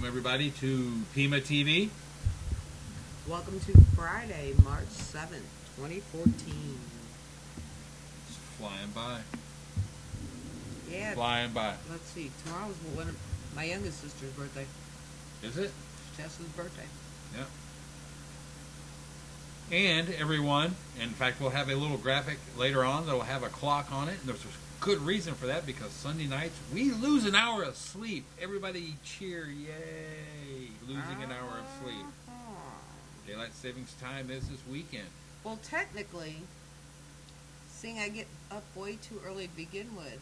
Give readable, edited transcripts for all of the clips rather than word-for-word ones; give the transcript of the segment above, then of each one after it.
everybody to Pema TV. Welcome to Friday, March 7th, 2014. It's flying by. Yeah. Flying by. Let's see. Tomorrow's one of my youngest sister's birthday. Is it? Tessa's birthday. Yep. And everyone, in fact, we'll have a little graphic later on that will have a clock on it. And there's a good reason for that, because Sunday nights we lose an hour of sleep. Everybody cheer, yay! Losing an hour of sleep. Daylight savings time is this weekend. Well, technically, seeing I get up way too early to begin with,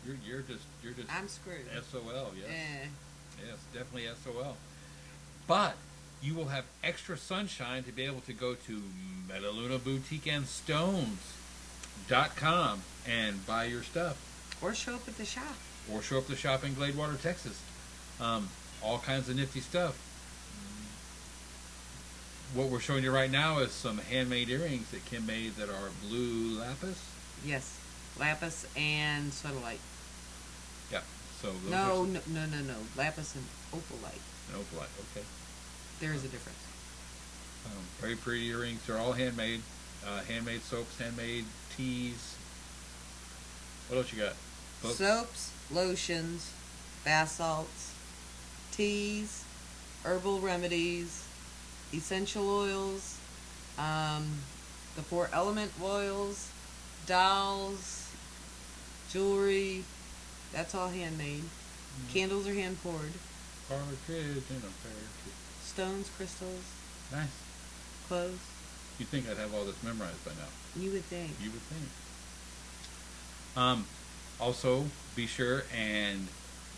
You're just I'm screwed. SOL, yes. Eh. Yes, definitely SOL. But you will have extra sunshine to be able to go to Metaluna Boutique and Stones.com and buy your stuff. Or show up at the shop. Or show up at the shop in Gladewater, Texas. All kinds of nifty stuff. What we're showing you right now is some handmade earrings that Kim made that are blue lapis. Yes, lapis and sodalite. Yeah. So those No. Lapis and opalite. and opalite. Okay. There is a difference. Very pretty earrings. They're all handmade. Handmade soaps, handmade teas. What else you got? Soaps, lotions, bath salts, teas, herbal remedies, essential oils, the 4 element oils, dolls, jewelry. That's all handmade. Candles are hand poured. Partridge in a pear tree. Stones, crystals, Nice. clothes. You'd think I'd have all this memorized by now. You would think. You would think. Also, be sure and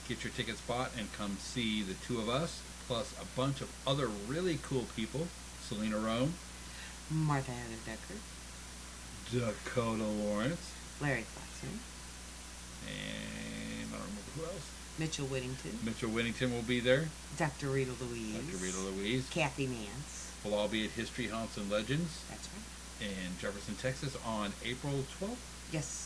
get your tickets bought and come see the two of us, plus a bunch of other really cool people. Selena Rome, Martha Anna Decker, Dakota Lawrence, Larry Flexner, and I don't remember who else. Mitchell Whittington, Mitchell Whittington will be there. Dr. Rita Louise, Dr. Rita Louise. Kathy Nance. We'll all be at History, Haunts, and Legends That's right. in Jefferson, Texas on April 12th. Yes.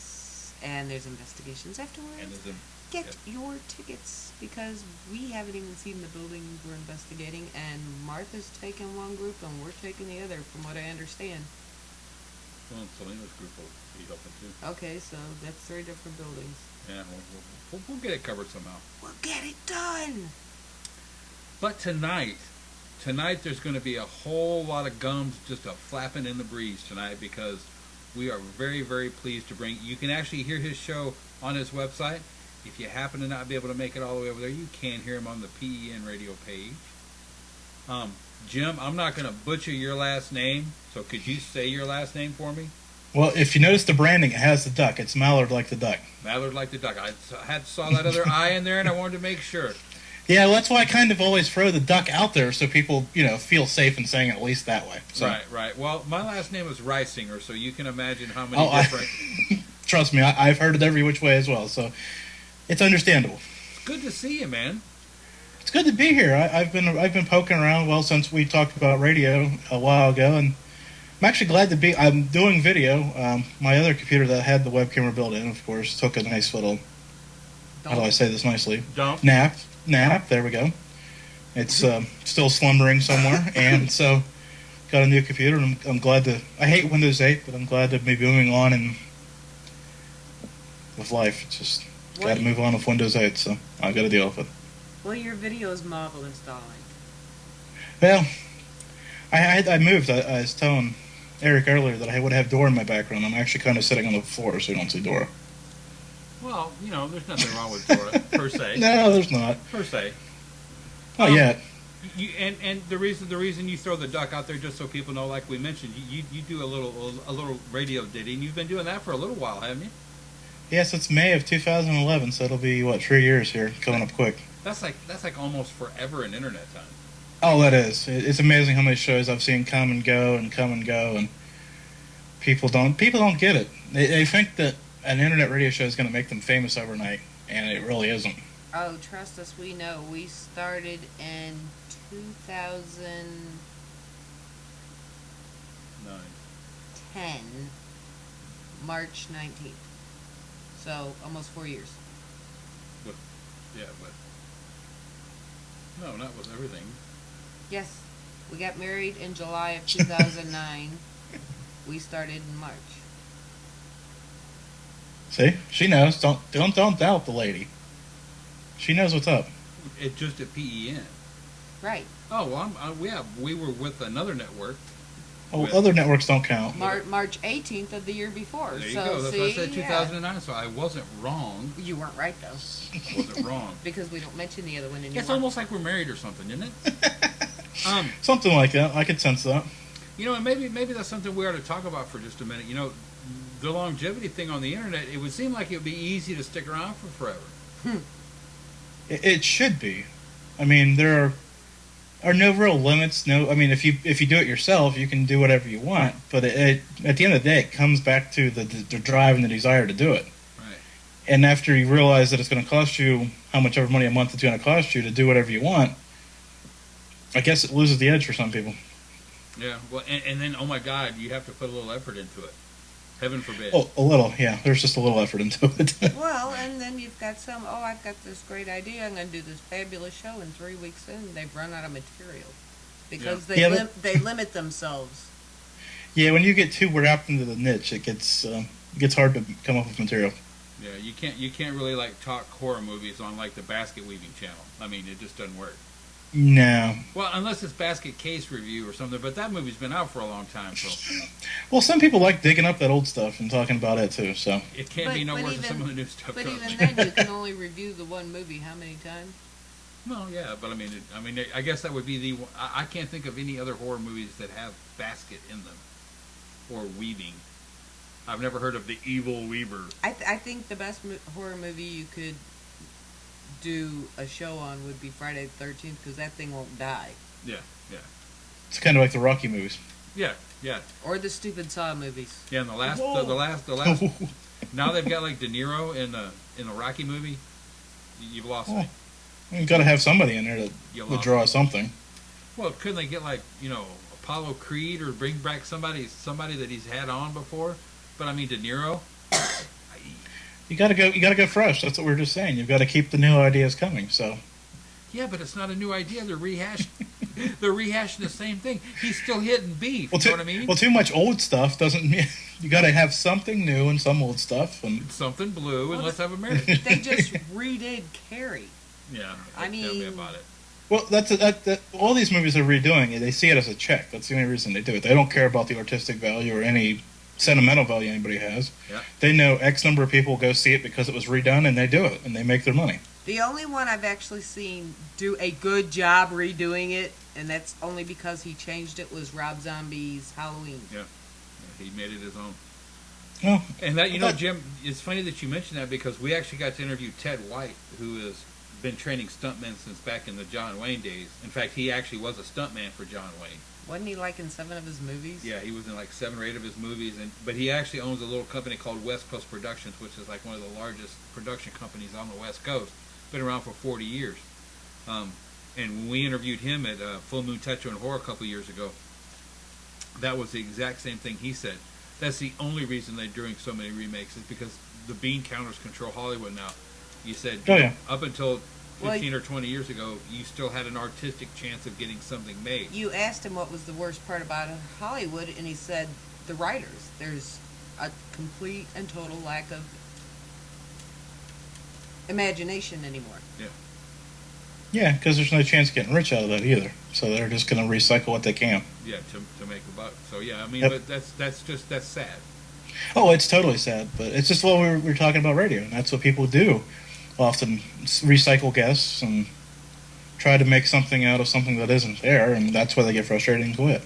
And there's investigations afterwards. And there's Get your tickets, because we haven't even seen the building we're investigating, and Martha's taking one group and we're taking the other, from what I understand. well, Selena's group will be helping too. Okay, so that's 3 different buildings. Yeah, we'll get it covered somehow. We'll get it done! But tonight there's going to be a whole lot of gums just a flapping in the breeze tonight, because we are very, very pleased to bring. You can actually hear his show on his website. If you happen to not be able to make it all the way over there, you can hear him on the PEN radio page. Jim, I'm not going to butcher your last name, so could you say your last name for me? Well, if you notice the branding, it has the duck. It's Malliard like the duck. Malliard like the duck. I saw that other I in there, and I wanted to make sure. Yeah, well, that's why I kind of always throw the duck out there, so people, feel safe in saying it at least that way. So. Right. Well, my last name is Reisinger, so you can imagine how many different... Trust me, I've heard it every which way as well, so it's understandable. It's good to see you, man. It's good to be here. I've been poking around, since we talked about radio a while ago, and I'm actually glad to be... I'm doing video. My other computer that had the web camera built in, of course, took a nice little... How do I say this nicely? Dump. Nap, there we go. It's still slumbering somewhere, and so got a new computer, and I'm glad to... I hate Windows 8, but I'm glad to be moving on and with life. It's just got to move on with Windows 8, so I've got to deal with it. Well, your video is model installing. Well, I moved. I was telling Eric earlier that I would have Dora in my background. I'm actually kind of sitting on the floor, so you don't see Dora. Well, there's nothing wrong with Dora, per se. No, there's not. Per se. Not yet. And the reason you throw the duck out there, just so people know, like we mentioned, you do a little radio ditty, and you've been doing that for a little while, haven't you? Yeah, since May of 2011, so it'll be 3 years here, coming up quick. That's like almost forever in internet time. Oh, that is. It's amazing how many shows I've seen come and go, and people don't get it. They think that an internet radio show is going to make them famous overnight, and it really isn't. Oh, trust us, we know. We started in 2010, March 19th. So, almost 4 years. But No, not with everything. Yes. We got married in July of 2009. We started in March. See, she knows. Don't doubt the lady. She knows what's up. It just at PEN. Right. Oh well, we were with another network. Oh, other networks don't count. March 18th of the year before. There you so, go. That's see, why I said 2009. So I wasn't wrong. You weren't right though. Wasn't wrong. Because we don't mention the other one anymore. It's almost like we're married or something, isn't it? Something like that. I could sense that. You know, and maybe that's something we ought to talk about for just a minute. You know, the longevity thing on the internet. It would seem like it would be easy to stick around for forever. It should be. I mean, there are no real limits. No, I mean, if you do it yourself, you can do whatever you want. But at the end of the day, it comes back to the drive and the desire to do it. Right. And after you realize that it's going to cost you how much ever money a month it's going to cost you to do whatever you want, I guess it loses the edge for some people. Yeah. Well, and then, oh my God, you have to put a little effort into it. Heaven forbid. Oh, a little, yeah. There's just a little effort into it. Well, and then you've got I've got this great idea. I'm going to do this fabulous show. And 3 weeks in, they've run out of material. Because they limit themselves. Yeah, when you get too wrapped into the niche, it gets hard to come up with material. Yeah, you can't really like talk horror movies on like the basket weaving channel. I mean, it just doesn't work. No. Well, unless it's Basket Case Review or something, but that movie's been out for a long time, so. Well, some people like digging up that old stuff and talking about it too, so. It can't be no worse than some of the new stuff. But even then, you can only review the one movie how many times? Well, yeah, but I mean, I guess that would be the. I can't think of any other horror movies that have basket in them, or weaving. I've never heard of the Evil Weaver. I think the best horror movie you could do a show on would be Friday the 13th, because that thing won't die. Yeah. It's kind of like the Rocky movies. Yeah. Or the stupid Saw movies. Yeah, and the last. Now they've got like De Niro in the Rocky movie. You've lost me. You've got to have somebody in there to withdraw something. Well, couldn't they get like Apollo Creed or bring back somebody that he's had on before? But I mean De Niro. You gotta go fresh. That's what we're just saying. You've got to keep the new ideas coming. So. Yeah, but it's not a new idea. They're rehashing the same thing. He's still hitting beef. You know what I mean? Well, too much old stuff doesn't mean you got to have something new and some old stuff and something blue. And let's have a marriage. They just redid Carrie. Yeah, I mean, tell me about it. Well, that all these movies are redoing. They see it as a check. That's the only reason they do it. They don't care about the artistic value or any sentimental value anybody has. Yeah. They know X number of people go see it because it was redone, and they do it, and they make their money. The only one I've actually seen do a good job redoing it, and that's only because he changed it, was Rob Zombie's Halloween. Yeah, he made it his own. Well, and that Jim, it's funny that you mentioned that because we actually got to interview Ted White, who has been training stuntmen since back in the John Wayne days. In fact, he actually was a stuntman for John Wayne. Wasn't he like in 7 of his movies? Yeah, he was in like 7 or 8 of his movies, but he actually owns a little company called West Coast Productions, which is like one of the largest production companies on the West Coast. Been around for 40 years. And when we interviewed him at Full Moon Tattoo and Horror a couple years ago, that was the exact same thing he said. That's the only reason they're doing so many remakes is because the bean counters control Hollywood now. You said up until 15 or 20 years ago, you still had an artistic chance of getting something made. You asked him what was the worst part about Hollywood, and he said the writers. There's a complete and total lack of imagination anymore. Yeah, because there's no chance of getting rich out of that either. So they're just going to recycle what they can. Yeah, to make a buck. So yeah, I mean, but that's sad. Oh, it's totally sad, but it's just what we're talking about radio, and that's what people do. Often recycle guests and try to make something out of something that isn't there, and that's why they get frustrated and quit.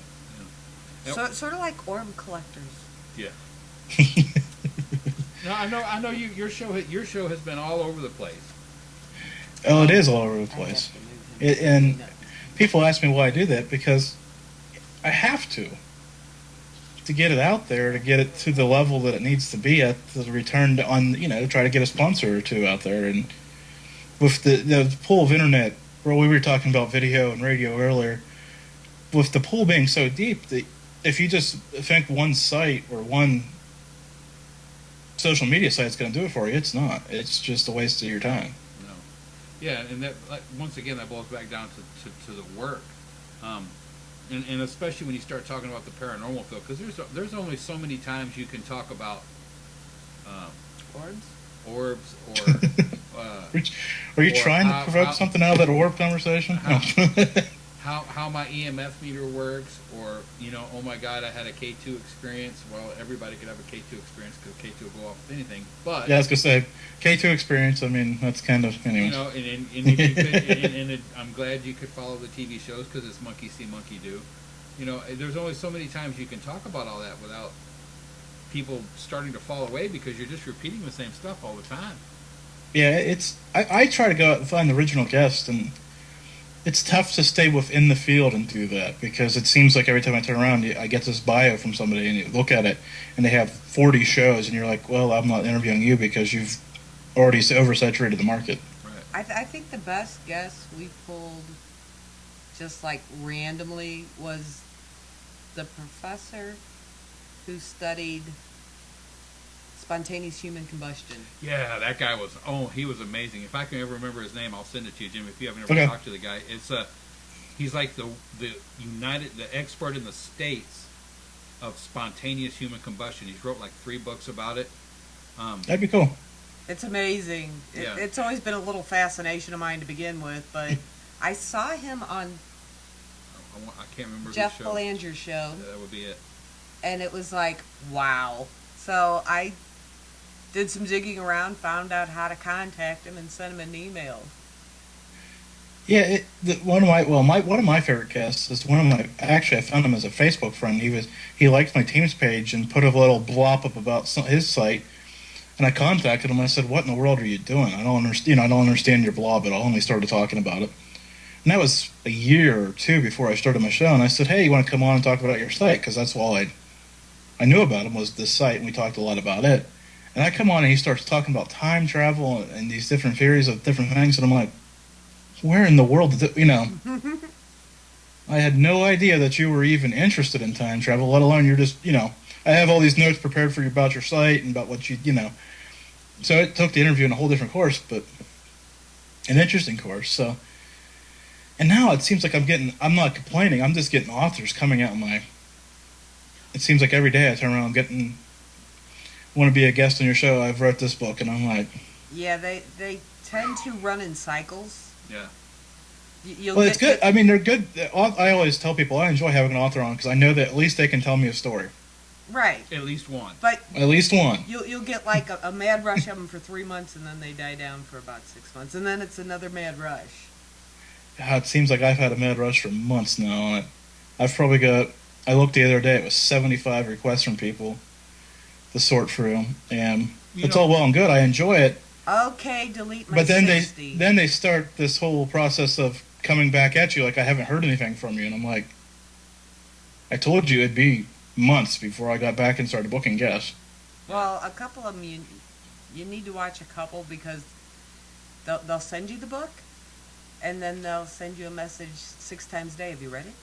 Yeah. So sort of like orb collectors. Yeah. No, I know. Your show has been all over the place. Oh, it is all over the place. And people ask me why I do that because I have to get it out there, to get it to the level that it needs to be at, to return on, to try to get a sponsor or two out there. And with the pool of internet, where we were talking about video and radio earlier, with the pool being so deep, that if you just think one site or one social media site is going to do it for you, it's not. It's just a waste of your time. No. Yeah, and that once again that boils back down to the work, and especially when you start talking about the paranormal field, because there's only so many times you can talk about orbs or. Are you trying to provoke something out of that orb conversation? How my EMF meter works, or oh my God, I had a K2 experience. Well, everybody could have a K2 experience because K2 will go off with anything. But yeah, I was gonna say K2 experience. I mean, that's kind of anyway. And if you could, I'm glad you could follow the TV shows because it's monkey see, monkey do. There's only so many times you can talk about all that without people starting to fall away because you're just repeating the same stuff all the time. Yeah, I try to go out and find the original guest, and it's tough to stay within the field and do that because it seems like every time I turn around, I get this bio from somebody, and you look at it, and they have 40 shows, and you're like, well, I'm not interviewing you because you've already oversaturated the market. Right. I think the best guess we pulled just like randomly was the professor who studied spontaneous human combustion. Yeah, that guy he was amazing. If I can ever remember his name, I'll send it to you, Jim. If you haven't ever talked to the guy, he's like the expert in the States of spontaneous human combustion. He's wrote like 3 books about it. That'd be cool. It's amazing. Yeah. It's always been a little fascination of mine to begin with, but I saw him on I can't remember Jeff the show. Belanger's show. Yeah, that would be it. And it was like, wow. So I did some digging around, found out how to contact him, and sent him an email. Yeah, one of my favorite guests is actually I found him as a Facebook friend. He liked my Teams page and put a little blop up about his site, and I contacted him. I said, "What in the world are you doing? I don't understand. I don't understand your blog at all." And we started talking about it, and that was a year or 2 before I started my show. And I said, "Hey, you want to come on and talk about your site?" Because that's all I knew about him was this site, and we talked a lot about it. And I come on, and he starts talking about time travel and these different theories of different things, and I'm like, where in the world did I had no idea that you were even interested in time travel, let alone you're just, I have all these notes prepared for you about your site and about what So it took the interview in a whole different course, but an interesting course. So, and now it seems like I'm not complaining, I'm just getting authors coming out it seems like every day I turn around want to be a guest on your show, I've wrote this book, and I'm like... Yeah, they tend to run in cycles. Yeah. It's good. I mean, they're good. I always tell people I enjoy having an author on because I know that at least they can tell me a story. Right. At least one. But at least one. You'll get like a mad rush of them for 3 months, and then they die down for about 6 months, and then it's another mad rush. It seems like I've had a mad rush for months now on it. I've probably got... I looked the other day, it was 75 requests from people to sort through, and it's all well and good. I enjoy it. Okay, delete my But then 60. they start this whole process of coming back at you like I haven't heard anything from you, and I'm like, I told you it'd be months before I got back and started booking guests. Well, a couple of them you need to watch a couple because they'll send you the book, and then they'll send you a message 6 times a day. Have you read it?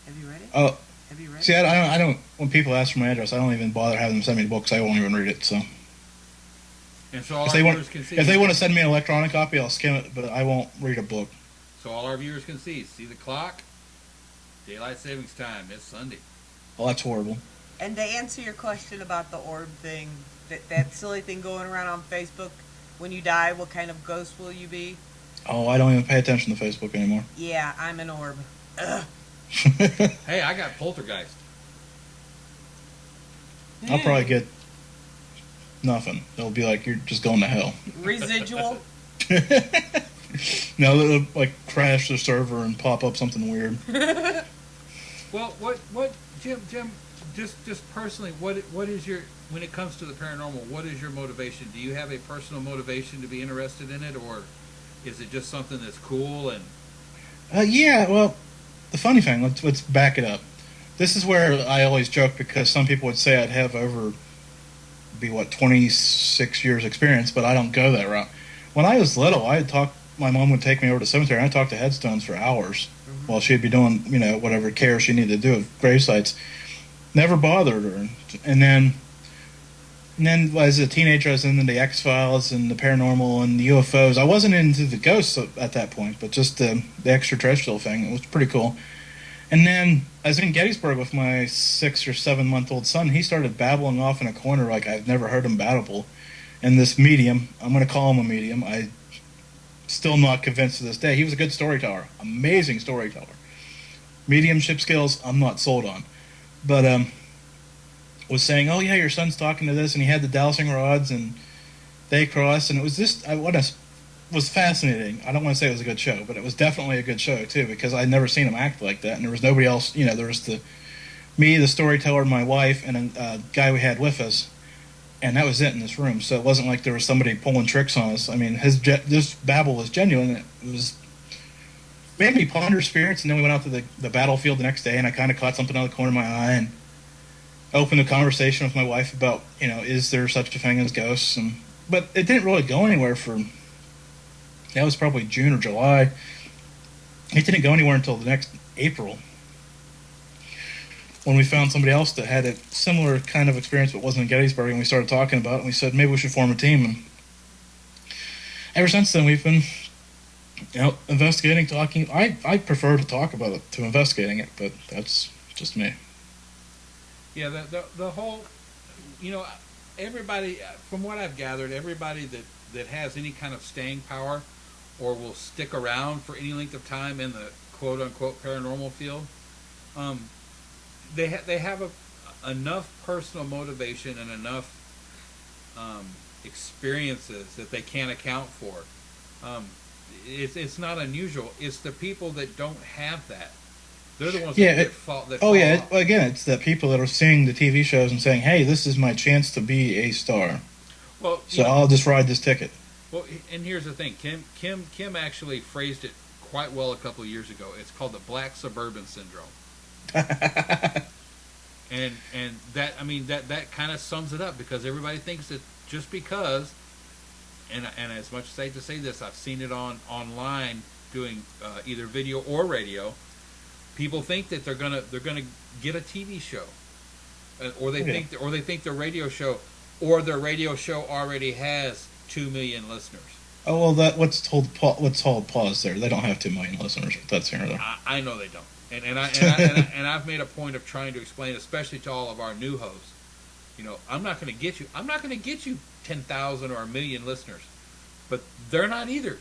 Have you read it? Oh. Have you read it? See, I don't. When people ask for my address, I don't even bother having them send me the book because I won't even read it. So, and so all our viewers can see. If they want to send me an electronic copy, I'll skim it, but I won't read a book. So all our viewers can see the clock. Daylight savings time. It's Sunday. Oh, that's horrible. And to answer your question about the orb thing, that silly thing going around on Facebook, when you die, what kind of ghost will you be? Oh, I don't even pay attention to Facebook anymore. Yeah, I'm an orb. Ugh. Hey, I got poltergeist. I'll probably get nothing. It'll be like you're just going to hell. Residual? No, it'll like crash the server and pop up something weird. Well, what, Jim, just personally, what is your, when it comes to the paranormal, what is your motivation? Do you have a personal motivation to be interested in it, or is it just something that's cool and? Yeah, well. The funny thing, let's back it up. This is where I always joke because some people would say I'd have 26 years experience, but I don't go that route. When I was little, my mom would take me over to the cemetery and I'd talk to headstones for hours while she'd be doing, whatever care she needed to do with grave sites. Never bothered her. And then And then as a teenager, I was into the X-Files and the paranormal and the UFOs. I wasn't into the ghosts at that point, but just the extraterrestrial thing. It was pretty cool. And then I was in Gettysburg with my 6 or 7 month old son. He started babbling off in a corner like I've never heard him babble. And this medium, I'm going to call him a medium, I still not convinced to this day. He was a good storyteller, amazing storyteller. Mediumship skills, I'm not sold on. But was saying, oh yeah, your son's talking to this, and he had the dowsing rods, and they crossed, and it was just, was fascinating. I don't want to say it was a good show, but it was definitely a good show too, because I'd never seen him act like that, and there was nobody else. There was me, the storyteller, my wife, and a guy we had with us, and that was it in this room. So it wasn't like there was somebody pulling tricks on us. I mean, this babble was genuine. It was made me ponder spirits, and then we went out to the battlefield the next day, and I kind of caught something out of the corner of my eye, and opened a conversation with my wife about, is there such a thing as ghosts? But it didn't really go anywhere that was probably June or July. It didn't go anywhere until the next April, when we found somebody else that had a similar kind of experience but wasn't in Gettysburg, and we started talking about it, and we said maybe we should form a team. And ever since then, we've been investigating, talking. I prefer to talk about it to investigating it, but that's just me. Yeah, the whole, everybody, from what I've gathered, everybody that has any kind of staying power or will stick around for any length of time in the quote-unquote paranormal field, they have enough personal motivation and enough experiences that they can't account for. It's not unusual. It's the people that don't have that. They're the ones that fall off. Again, it's the people that are seeing the TV shows and saying, hey, this is my chance to be a star. Well, I'll just ride this ticket. Well, and here's the thing. Kim actually phrased it quite well a couple of years ago. It's called the Black Suburban Syndrome. and that kind of sums it up, because everybody thinks that just because, and as much as I hate to say this, I've seen it online doing either video or radio. People think that they're gonna get a TV show, or they think their radio show, or their radio show already has 2 million listeners. Oh well, let's hold pause there. They don't have 2 million listeners. But that's here or there. I know they don't, and I've made a point of trying to explain, especially to all of our new hosts. I'm not going to get you 10,000 or 1 million listeners, but they're not either.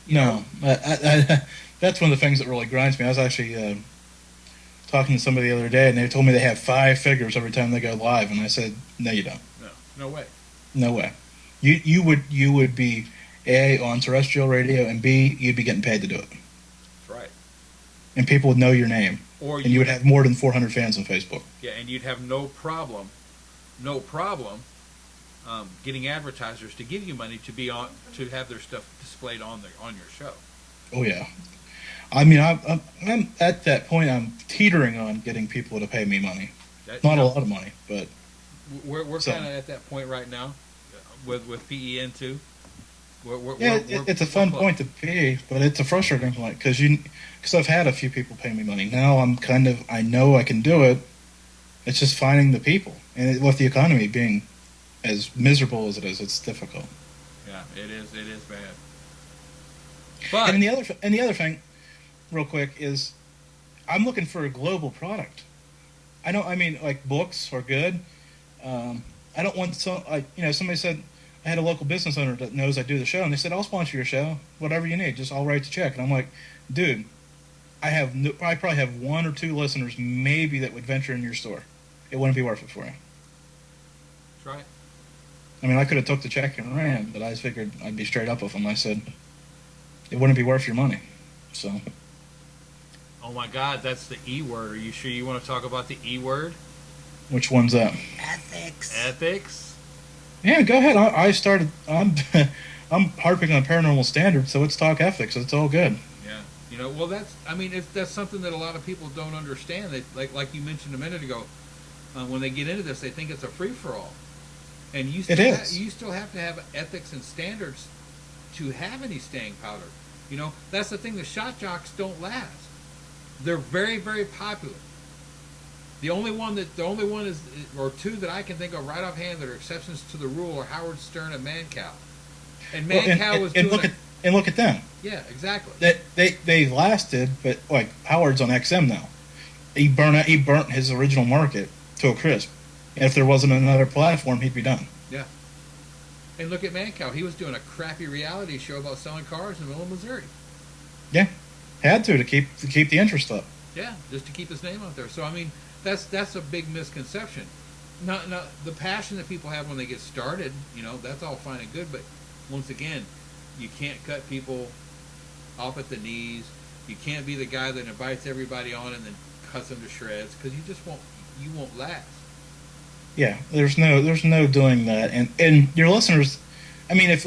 No, that's one of the things that really grinds me. I was actually talking to somebody the other day, and they told me they have 5 figures every time they go live, and I said, no, you don't. No way. No way. You would be A, on terrestrial radio, and B, you'd be getting paid to do it. That's right. And people would know your name, and you would have more than 400 fans on Facebook. Yeah, and you'd have no problem getting advertisers to give you money to have their stuff displayed on your show. Oh yeah. I mean, I'm at that point. I'm teetering on getting people to pay me money. Not a lot of money, but we're kind of at that point right now with PEN too. It's a fun point to be, but it's a frustrating point because I've had a few people pay me money. Now I know I can do it. It's just finding the people, and with the economy being as miserable as it is, it's difficult. Yeah, it is bad. But and the other thing, real quick, is I'm looking for a global product. Like books are good. I don't want somebody said I had a local business owner that knows I do the show, and they said I'll sponsor your show, whatever you need, just I'll write the check. And I'm like, dude, I probably have 1 or 2 listeners maybe that would venture in your store. It wouldn't be worth it for you. That's right. I mean, I could have took the check and ran, but I just figured I'd be straight up with them. I said, it wouldn't be worth your money. So. Oh my God, that's the E word. Are you sure you want to talk about the E word? Which one's that? Ethics? Yeah, go ahead. I'm harping on paranormal standards, so let's talk ethics. It's all good. Yeah. Well, that's something that a lot of people don't understand. They, like you mentioned a minute ago, when they get into this, they think it's a free-for-all. And you still have to have ethics and standards to have any staying powder. That's the thing. The shot jocks don't last. They're very, very popular. The only one is, or two that I can think of right offhand that are exceptions to the rule are Howard Stern and Mancow. And Mancow was doing and look at them. Yeah, exactly. They lasted, but like Howard's on XM now. He burnt his original market to a crisp. And if there wasn't another platform, he'd be done. Yeah. And look at Mancow. He was doing a crappy reality show about selling cars in the middle of Missouri. Yeah, had to keep the interest up. Yeah, just to keep his name out there. So I mean, that's a big misconception. Not the passion that people have when they get started. That's all fine and good. But once again, you can't cut people off at the knees. You can't be the guy that invites everybody on and then cuts them to shreds because you won't last. Yeah, there's no doing that, and your listeners, I mean, if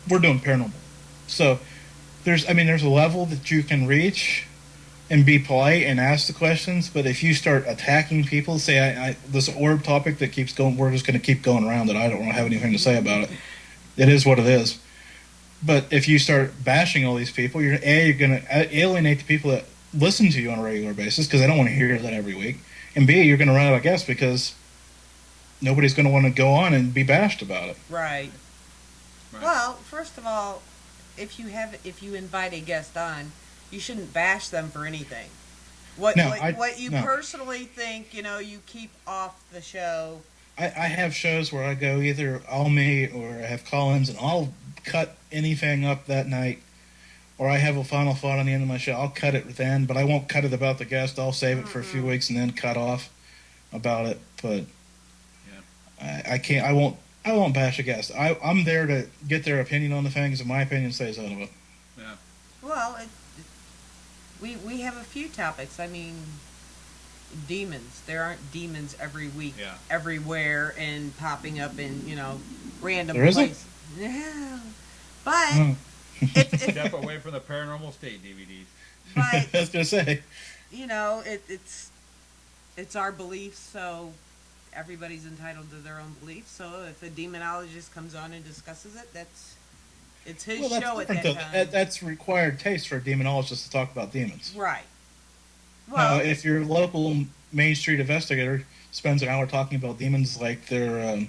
we're doing paranormal, so there's a level that you can reach and be polite and ask the questions, but if you start attacking people, say this orb topic that keeps going, we're just going to keep going around it. I don't have anything to say about it. It is what it is. But if you start bashing all these people, you're going to alienate the people that listen to you on a regular basis because they don't want to hear that every week, and B, you're going to run out of guests because nobody's going to want to go on and be bashed about it. Right. Well, first of all, if you invite a guest on, you shouldn't bash them for anything. What you personally think, you keep off the show. I have shows where I go either all me or I have call-ins, and I'll cut anything up that night. Or I have a final thought on the end of my show. I'll cut it then, but I won't cut it about the guest. I'll save it for a few weeks and then cut off about it. But I can't. I won't bash a guest. I'm there to get their opinion on the things, and my opinion stays out of it. Yeah. Well, we have a few topics. I mean, demons. There aren't demons every week, everywhere, and popping up in random there places. Yeah. But step away from the Paranormal State DVDs. But I was gonna say, it's our beliefs, so everybody's entitled to their own beliefs. So if a demonologist comes on and discusses it, it's his show at that time. That's required taste for a demonologist to talk about demons. Right. Well, if your local Main Street investigator spends an hour talking about demons like they're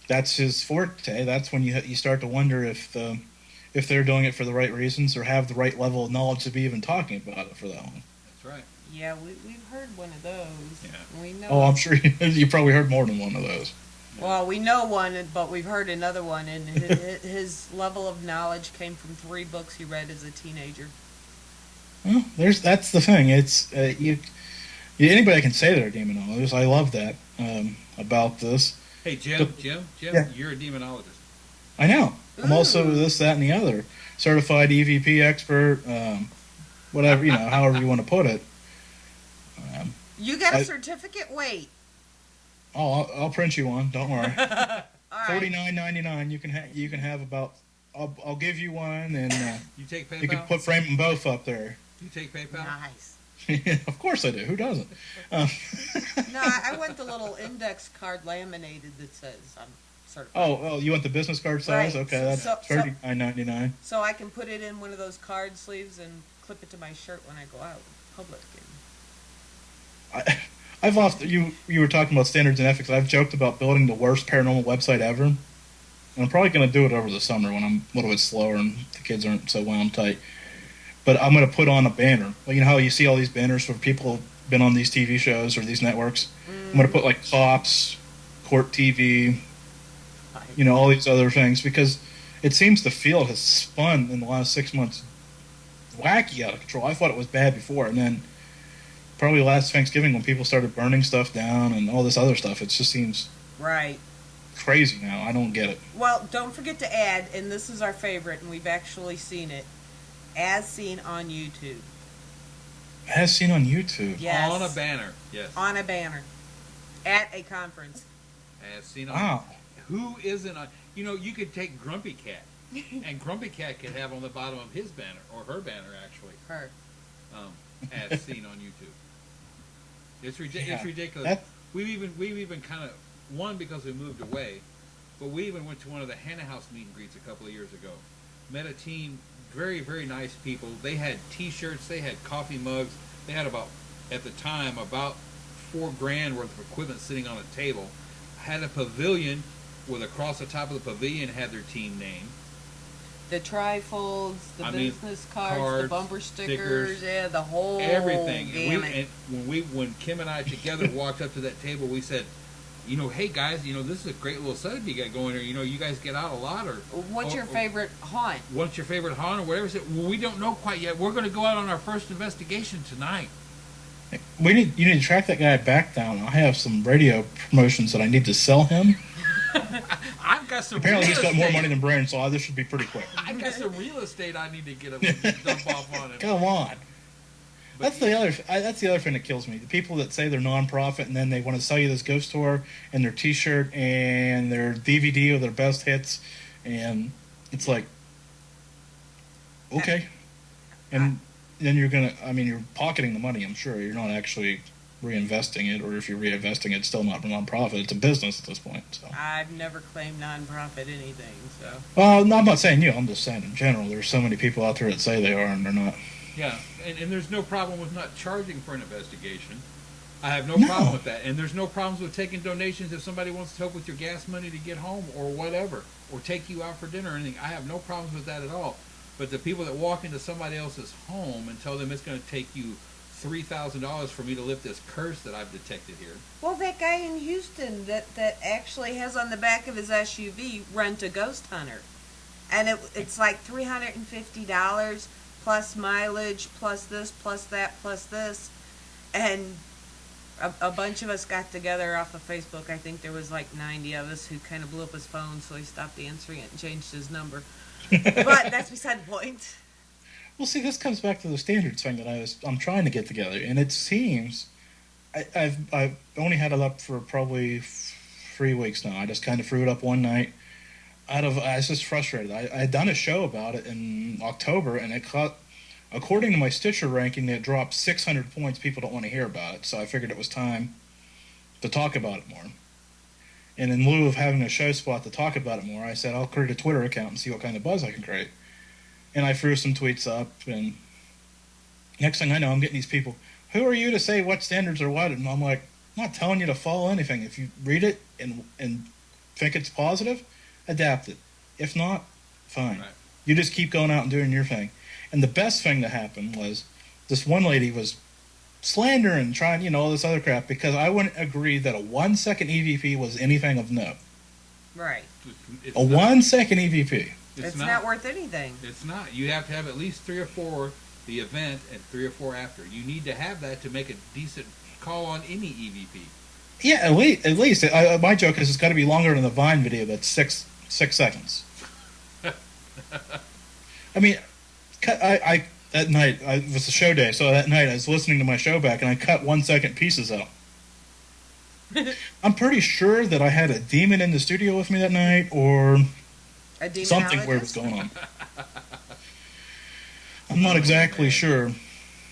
that's his forte, that's when you start to wonder if they're doing it for the right reasons or have the right level of knowledge to be even talking about it for that long. That's right. Yeah, we've heard one of those. Yeah. We know. Oh, I'm sure you probably heard more than one of those. Well, we know one, but we've heard another one, and his level of knowledge came from 3 books he read as a teenager. Well, that's the thing. It's anybody can say they're a demonologist. I love that about this. Hey, Jim, Yeah. You're a demonologist. I know. I'm Ooh. also this, that, and the other. Certified EVP expert, whatever, however you want to put it. You got a certificate? Wait. Oh, I'll print you one. Don't worry. All right. $49.99. You can have about. I'll give you one, and you take PayPal. You can frame them both up there. You take PayPal. Nice. Of course I do. Who doesn't? No, I want the little index card laminated that says I'm certified. Oh, you want the business card size? Right. Okay, that's $39.99. So I can put it in one of those card sleeves and clip it to my shirt when I go out in public. I've lost. You were talking about standards and ethics. I've joked about building the worst paranormal website ever. And I'm probably going to do it over the summer when I'm a little bit slower and the kids aren't so wound tight. But I'm going to put on a banner. Well, you know how you see all these banners for people who've been on these TV shows or these networks? I'm going to put like cops, court TV, all these other things, because it seems the field has spun in the last 6 months wacky out of control. I thought it was bad before, and then probably last Thanksgiving when people started burning stuff down and all this other stuff, it just seems crazy now. I don't get it. Well, don't forget to add, and this is our favorite, and we've actually seen it, as seen on YouTube. As seen on YouTube? Yes. On a banner. Yes. On a banner. At a conference. As seen on. Wow. Who isn't on? You could take Grumpy Cat, and Grumpy Cat could have on the bottom of his banner, or her banner actually. Her. As seen on YouTube. It's ridiculous. That... We've even kind of, one, because we moved away, but we even went to one of the Hannah House meet and greets a couple of years ago. Met a team, very, very nice people. They had T-shirts, they had coffee mugs, they had about at the time about $4,000 worth of equipment sitting on a table. Had a pavilion with across the top of the pavilion had their team name. The trifolds, the business cards, the bumper stickers, yeah, the whole everything. Gamut. When Kim and I together walked up to that table, we said, hey guys, this is a great little setup you got going here. You guys get out a lot, or what's your favorite haunt? What's your favorite haunt, or whatever? Said, well, we don't know quite yet. We're going to go out on our first investigation tonight. You need to track that guy back down. I have some radio promotions that I need to sell him. I've got some. Apparently, he's got more money than Brian, so this should be pretty quick. I've got some real estate I need to get him dump off on him. Come on. That's the other thing that kills me. The people that say they're non-profit and then they want to sell you this ghost tour and their T-shirt and their DVD of their best hits, and it's like, okay, and then you're pocketing the money. I'm sure you're not actually reinvesting it, or if you're reinvesting it, it's still not non-profit. It's a business at this point. So I've never claimed non-profit anything. So well, no, I'm not saying you. I'm just saying in general. There's so many people out there that say they are and they're not. Yeah, and there's no problem with not charging for an investigation. I have no problem with that. And there's no problems with taking donations if somebody wants to help with your gas money to get home or whatever, or take you out for dinner or anything. I have no problems with that at all. But the people that walk into somebody else's home and tell them it's going to take you $3,000 for me to lift this curse that I've detected here. Well, that guy in Houston that actually has on the back of his SUV, rent a ghost hunter. And it's like $350 plus mileage, plus this, plus that, plus this. And a bunch of us got together off of Facebook. I think there was like 90 of us who kind of blew up his phone, so he stopped answering it and changed his number. But that's beside the point. Well, see, this comes back to the standards thing that I'm trying to get together, and it seems I've only had it up for probably 3 weeks now. I just kind of threw it up one night. I was just frustrated. I had done a show about it in October, and it caught, according to my Stitcher ranking, it dropped 600 points. People don't want to hear about it, so I figured it was time to talk about it more. And in lieu of having a show spot to talk about it more, I said I'll create a Twitter account and see what kind of buzz I can create. And I threw some tweets up, and next thing I know, I'm getting these people, who are you to say what standards are what? And I'm like, I'm not telling you to follow anything. If you read it and think it's positive, adapt it. If not, fine. Right. You just keep going out and doing your thing. And the best thing that happened was this one lady was slandering, trying, all this other crap, because I wouldn't agree that a 1 second EVP was anything of note. Right. It's a 1 second EVP. It's not worth anything. It's not. You have to have at least 3 or 4 the event and 3 or 4 after. You need to have that to make a decent call on any EVP. Yeah, at least. My joke is it's got to be longer than the Vine video that's 6 seconds. I mean, I that night, it was a show day, so that night I was listening to my show back and I cut 1 second pieces out. I'm pretty sure that I had a demon in the studio with me that night, or something weird was going on. I'm not exactly sure.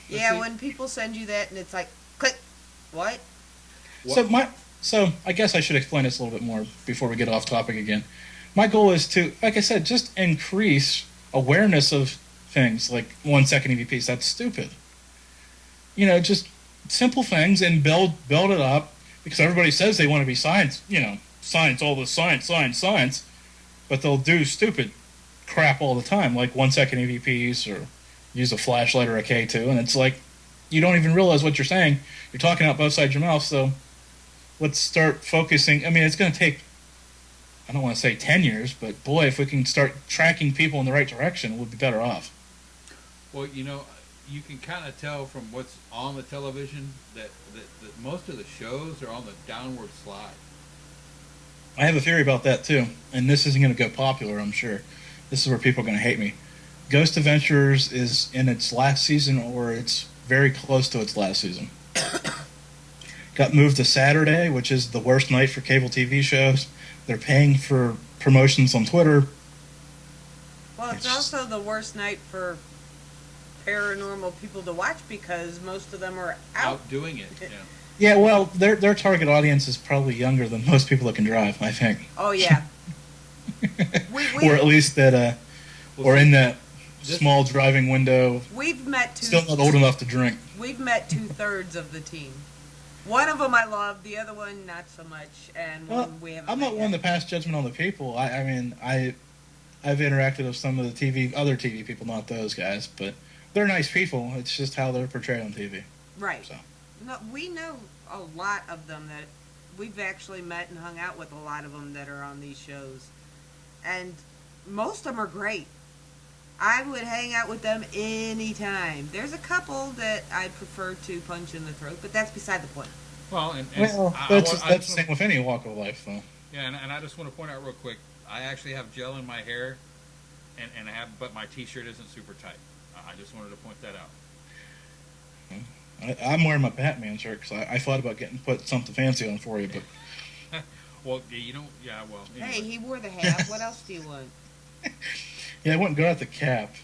Yeah, when people send you that and it's like, click, what? So I guess I should explain this a little bit more before we get off topic again. My goal is to, like I said, just increase awareness of things like 1 second EVPs. That's stupid. Just simple things and build it up, because everybody says they want to be science, science, all this science, but they'll do stupid crap all the time, like 1 second EVPs or use a flashlight or a K2, and it's like you don't even realize what you're saying. You're talking out both sides of your mouth, so let's start focusing. I mean, it's going to take, I don't want to say 10 years, but boy, if we can start tracking people in the right direction, we'll be better off. Well, you can kind of tell from what's on the television that most of the shows are on the downward slide. I have a theory about that, too, and this isn't going to go popular, I'm sure. This is where people are going to hate me. Ghost Adventures is in its last season, or it's very close to its last season. Got moved to Saturday, which is the worst night for cable TV shows. They're paying for promotions on Twitter. Well, it's also the worst night for paranormal people to watch, because most of them are out doing it. Yeah. Yeah, well, their target audience is probably younger than most people that can drive, I think. Oh yeah. Or at least that, in that small driving window. We've met Still not old enough to drink. We've met 2/3 of the team. One of them I love, the other one not so much, and one we haven't. I'm not one to pass judgment on the people. I mean, I've interacted with some of the other TV people, not those guys, but they're nice people. It's just how they're portrayed on TV. Right. So. No, we know a lot of them that we've actually met and hung out with a lot of them that are on these shows, and most of them are great. I would hang out with them anytime. There's a couple that I'd prefer to punch in the throat, but that's beside the point. Well, that's the same with any walk of life, though. Yeah, and I just want to point out real quick, I actually have gel in my hair, but my T-shirt isn't super tight. I just wanted to point that out. I'm wearing my Batman shirt because I thought about put something fancy on for you, but well, you don't. Yeah, well. Anyway. Hey, he wore the hat. What else do you want? Yeah, I wouldn't go out the cap.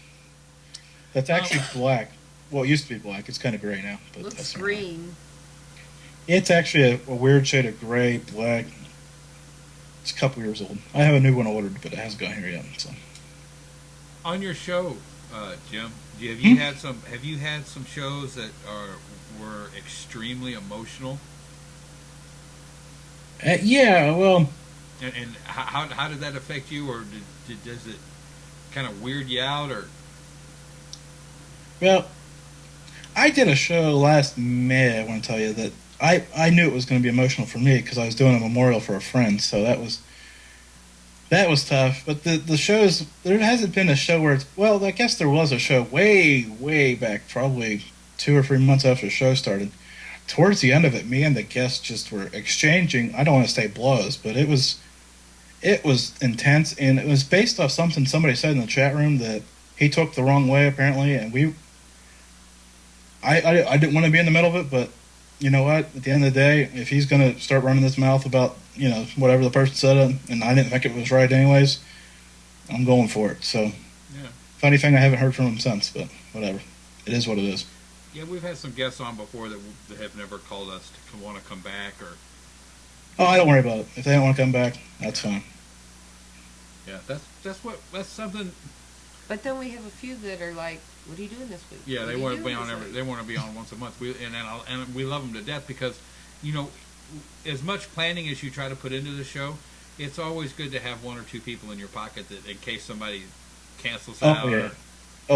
That's actually black. Well, it used to be black. It's kind of gray now. But looks green. Right. It's actually a weird shade of gray, black. It's a couple years old. I have a new one ordered, but it hasn't got here yet. So. On your show, Jim, have you had some shows that were extremely emotional? Yeah, well. And how did that affect you, or does it kind of weird you out, or? Well, I did a show last May. I want to tell you that I knew it was going to be emotional for me because I was doing a memorial for a friend, so that was tough. But the shows, there hasn't been a show where it's, well, I guess there was a show way back, probably 2 or 3 months after the show started. Towards the end of it, me and the guests just were exchanging, I don't want to say blows, but it was intense, and it was based off something somebody said in the chat room that he took the wrong way, apparently, and I didn't want to be in the middle of it, but you know what? At the end of the day, if he's going to start running his mouth about, whatever the person said, and I didn't think it was right anyways, I'm going for it. So, yeah. Funny thing, I haven't heard from him since, but whatever. It is what it is. Yeah, we've had some guests on before that have never called us to want to come back, or... Oh, I don't worry about it. If they don't want to come back, that's fine. Yeah, that's something... But then we have a few that are like, "What are you doing this week?" Yeah, they want to be on They want to be on once a month. And we love them to death because, as much planning as you try to put into the show, it's always good to have 1 or 2 people in your pocket that in case somebody cancels out. Yeah.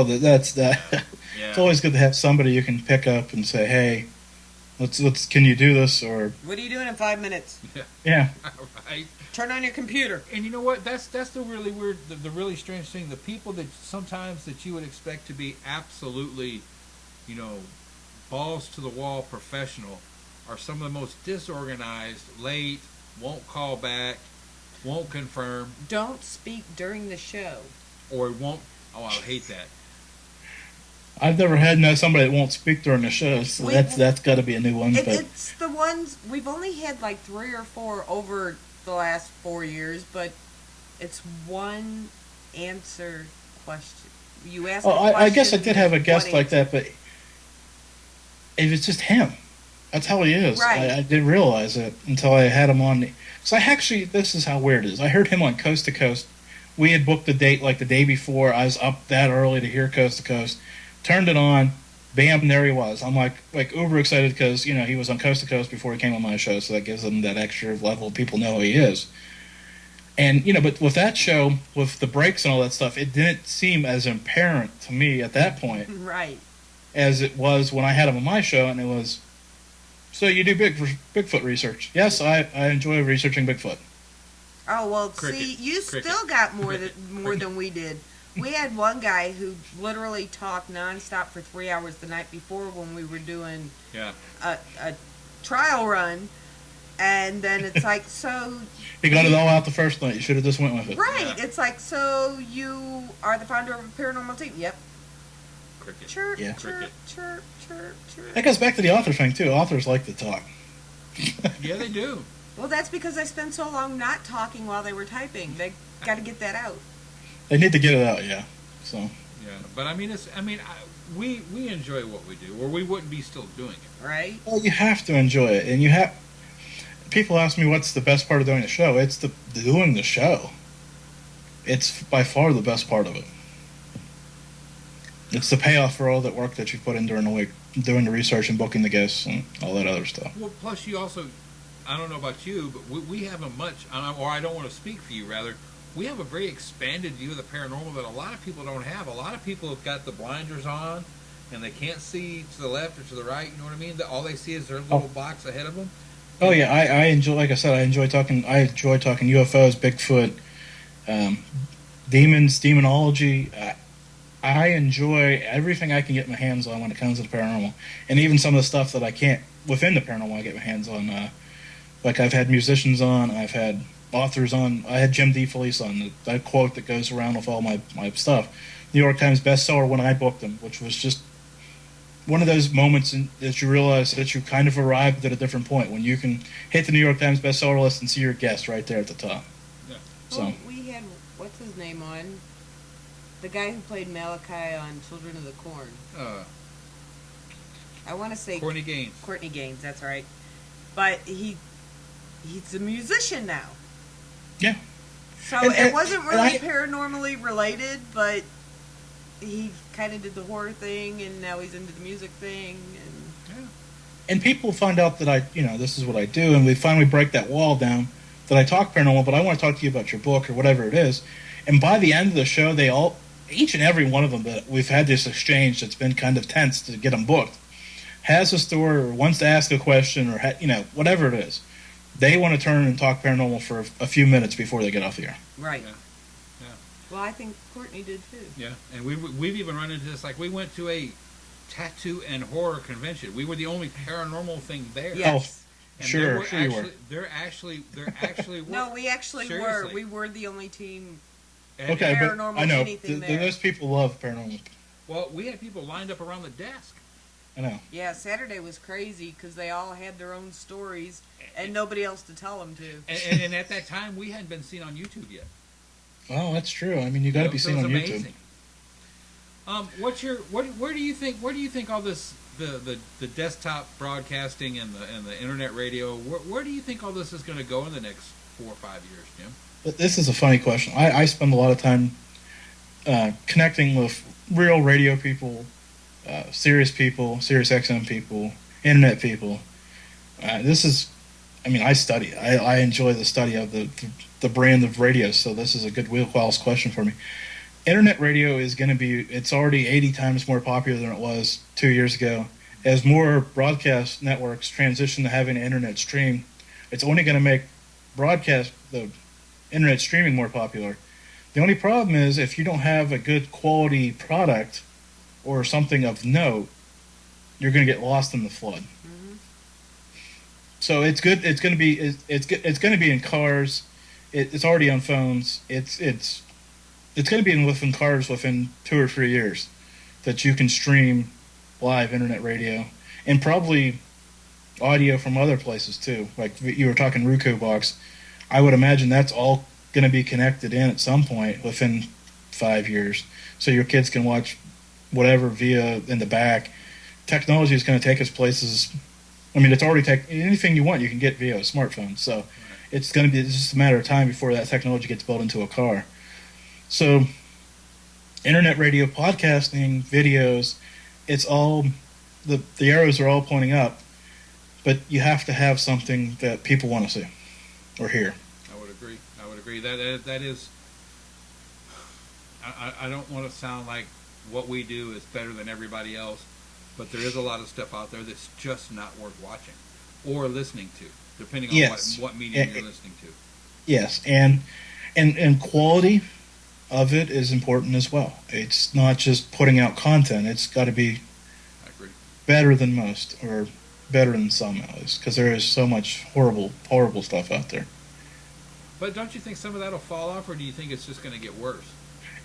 That's that. Yeah. It's always good to have somebody you can pick up and say, "Hey, let's. Can you do this?" Or "What are you doing in 5 minutes?" Yeah. Right. Turn on your computer. And you know what? That's the really weird, the really strange thing. The people that sometimes that you would expect to be absolutely, balls to the wall professional, are some of the most disorganized, late, won't call back, won't confirm. Don't speak during the show. Or won't. Oh, I hate that. I've never had somebody that won't speak during the show, so that's got to be a new one. It's the ones we've only had like 3 or 4 over the last 4 years, but it's one answer question. You ask. I guess I did have a guest like that, but it was just him. That's how he is. Right. I didn't realize it until I had him on. So this is how weird it is. I heard him on Coast to Coast. We had booked the date like the day before. I was up that early to hear Coast to Coast. Turned it on. Bam, there he was. I'm like uber excited because, he was on Coast to Coast before he came on my show, so that gives him that extra level of people know who he is. And, but with that show, with the breaks and all that stuff, it didn't seem as apparent to me at that point. Right. As it was when I had him on my show, and it was, so you do Bigfoot research. Yes, I enjoy researching Bigfoot. Oh, well, Cricket. see, you Cricket. still got more than we did. We had one guy who literally talked nonstop for 3 hours the night before when we were doing a trial run, and then it's like, so... He got it all out the first night. You should have just went with it. Right. Yeah. It's like, so you are the founder of a paranormal team? Yep. Cricket. Chirp, Yeah. chirp, Cricket. chirp, chirp, chirp. That goes back to the author thing, too. Authors like to talk. Yeah, they do. Well, that's because I spent so long not talking while they were typing. They got to get that out. They need to get it out, yeah. So. Yeah, but we enjoy what we do, or we wouldn't be still doing it. Right? Well, you have to enjoy it, and people ask me what's the best part of doing the show. It's doing the show. It's by far the best part of it. It's the payoff for all that work that you put in during the week, doing the research and booking the guests and all that other stuff. Well, plus you also, I don't know about you, but we have a much, or I don't want to speak for you, rather, we have a very expanded view of the paranormal that a lot of people don't have. A lot of people have got the blinders on, and they can't see to the left or to the right, you know what I mean? All they see is their little box ahead of them. Oh yeah, I enjoy, like I said, I enjoy talking UFOs, Bigfoot, demons, demonology. I enjoy everything I can get my hands on when it comes to the paranormal, and even some of the stuff that I can't within the paranormal. I get my hands on. Like I've had musicians on, I've had authors on. I had Jim Defelice on. That quote that goes around with all my stuff. New York Times bestseller when I booked him, which was just one of those moments that you realize that you kind of arrived at a different point when you can hit the New York Times bestseller list and see your guest right there at the top. Yeah. So well, we had, what's his name on? The guy who played Malachi on Children of the Corn. I want to say Courtney Gaines. Courtney Gaines, that's right. But he's a musician now. Yeah. So it wasn't really paranormally related, but he kind of did the horror thing, and now he's into the music thing. And people find out that this is what I do, and we finally break that wall down that I talk paranormal, but I want to talk to you about your book or whatever it is. And by the end of the show, each and every one of them that we've had this exchange that's been kind of tense to get them booked, has a story or wants to ask a question or whatever it is. They want to turn and talk paranormal for a few minutes before they get off the air. Right. Yeah. Well, I think Courtney did too. Yeah, and we've even run into this. Like we went to a tattoo and horror convention. We were the only paranormal thing there. Yes. And sure you were. They're actually were. No, we actually Seriously. were. We were the only team. Okay, but Paranormal I know anything there. those people love paranormal. Well, we had people lined up around the desk. I know. Yeah, Saturday was crazy because they all had their own stories and nobody else to tell them to. And at that time, we hadn't been seen on YouTube yet. Oh, that's true. I mean, you got to be seen on amazing. YouTube. Where do you think all this the desktop broadcasting and the internet radio, where do you think all this is going to go in the next 4 or 5 years, Jim? But this is a funny question. I spend a lot of time connecting with real radio people, Sirius XM people, internet people. I study. I enjoy the study of the brand of radio, so this is a good wheelhouse question for me. Internet radio is going to be, it's already 80 times more popular than it was 2 years ago. As more broadcast networks transition to having an internet stream, it's only going to make the internet streaming more popular. The only problem is if you don't have a good quality product or something of note, you're going to get lost in the flood. Mm-hmm. So it's good. It's going to be in cars. It's already on phones. It's going to be in cars within 2 or 3 years that you can stream live internet radio and probably audio from other places too. Like you were talking Roku box. I would imagine that's all going to be connected in at some point within 5 years, so your kids can watch whatever via in the back. Technology is going to take us places. I mean, it's already anything you want you can get via a smartphone. So it's just a matter of time before that technology gets built into a car. So internet radio, podcasting, videos, it's all the arrows are all pointing up, but you have to have something that people want to see or hear. I would agree. That is. I don't want to sound like what we do is better than everybody else, but there is a lot of stuff out there that's just not worth watching or listening to, depending on what medium you're listening to. Yes, and quality of it is important as well. It's not just putting out content. It's got to be better than most, or better than some at least, because there is so much horrible stuff out there. But don't you think some of that will fall off, or do you think it's just going to get worse?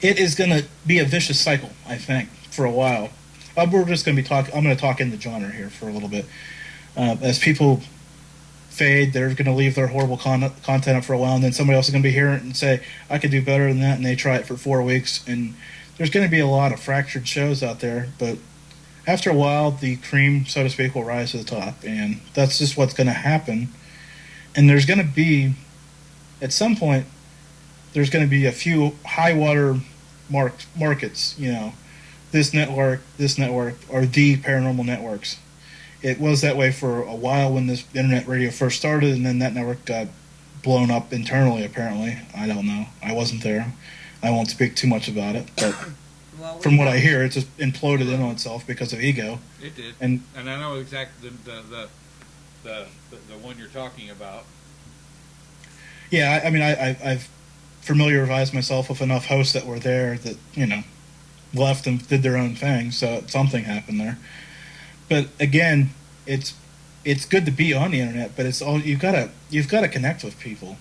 It is going to be a vicious cycle, I think, for a while. We're just going to I'm going to talk in the genre here for a little bit. As people fade, they're going to leave their horrible content up for a while, and then somebody else is going to be hearing it and say, I could do better than that, and they try it for 4 weeks. And there's going to be a lot of fractured shows out there, but after a while, the cream, so to speak, will rise to the top, and that's just what's going to happen. And there's going to be, at some point, there's going to be a few high water markets, this network, are the paranormal networks. It was that way for a while when this internet radio first started, and then that network got blown up internally, apparently. I don't know. I wasn't there. I won't speak too much about it, but Well, from what I hear, it just imploded in on itself because of ego. It did. And I know exactly the one you're talking about. yeah, I mean, I've familiarized myself with enough hosts that were there that, left and did their own thing, so something happened there. But again, it's good to be on the internet, but it's all you've got to connect with people.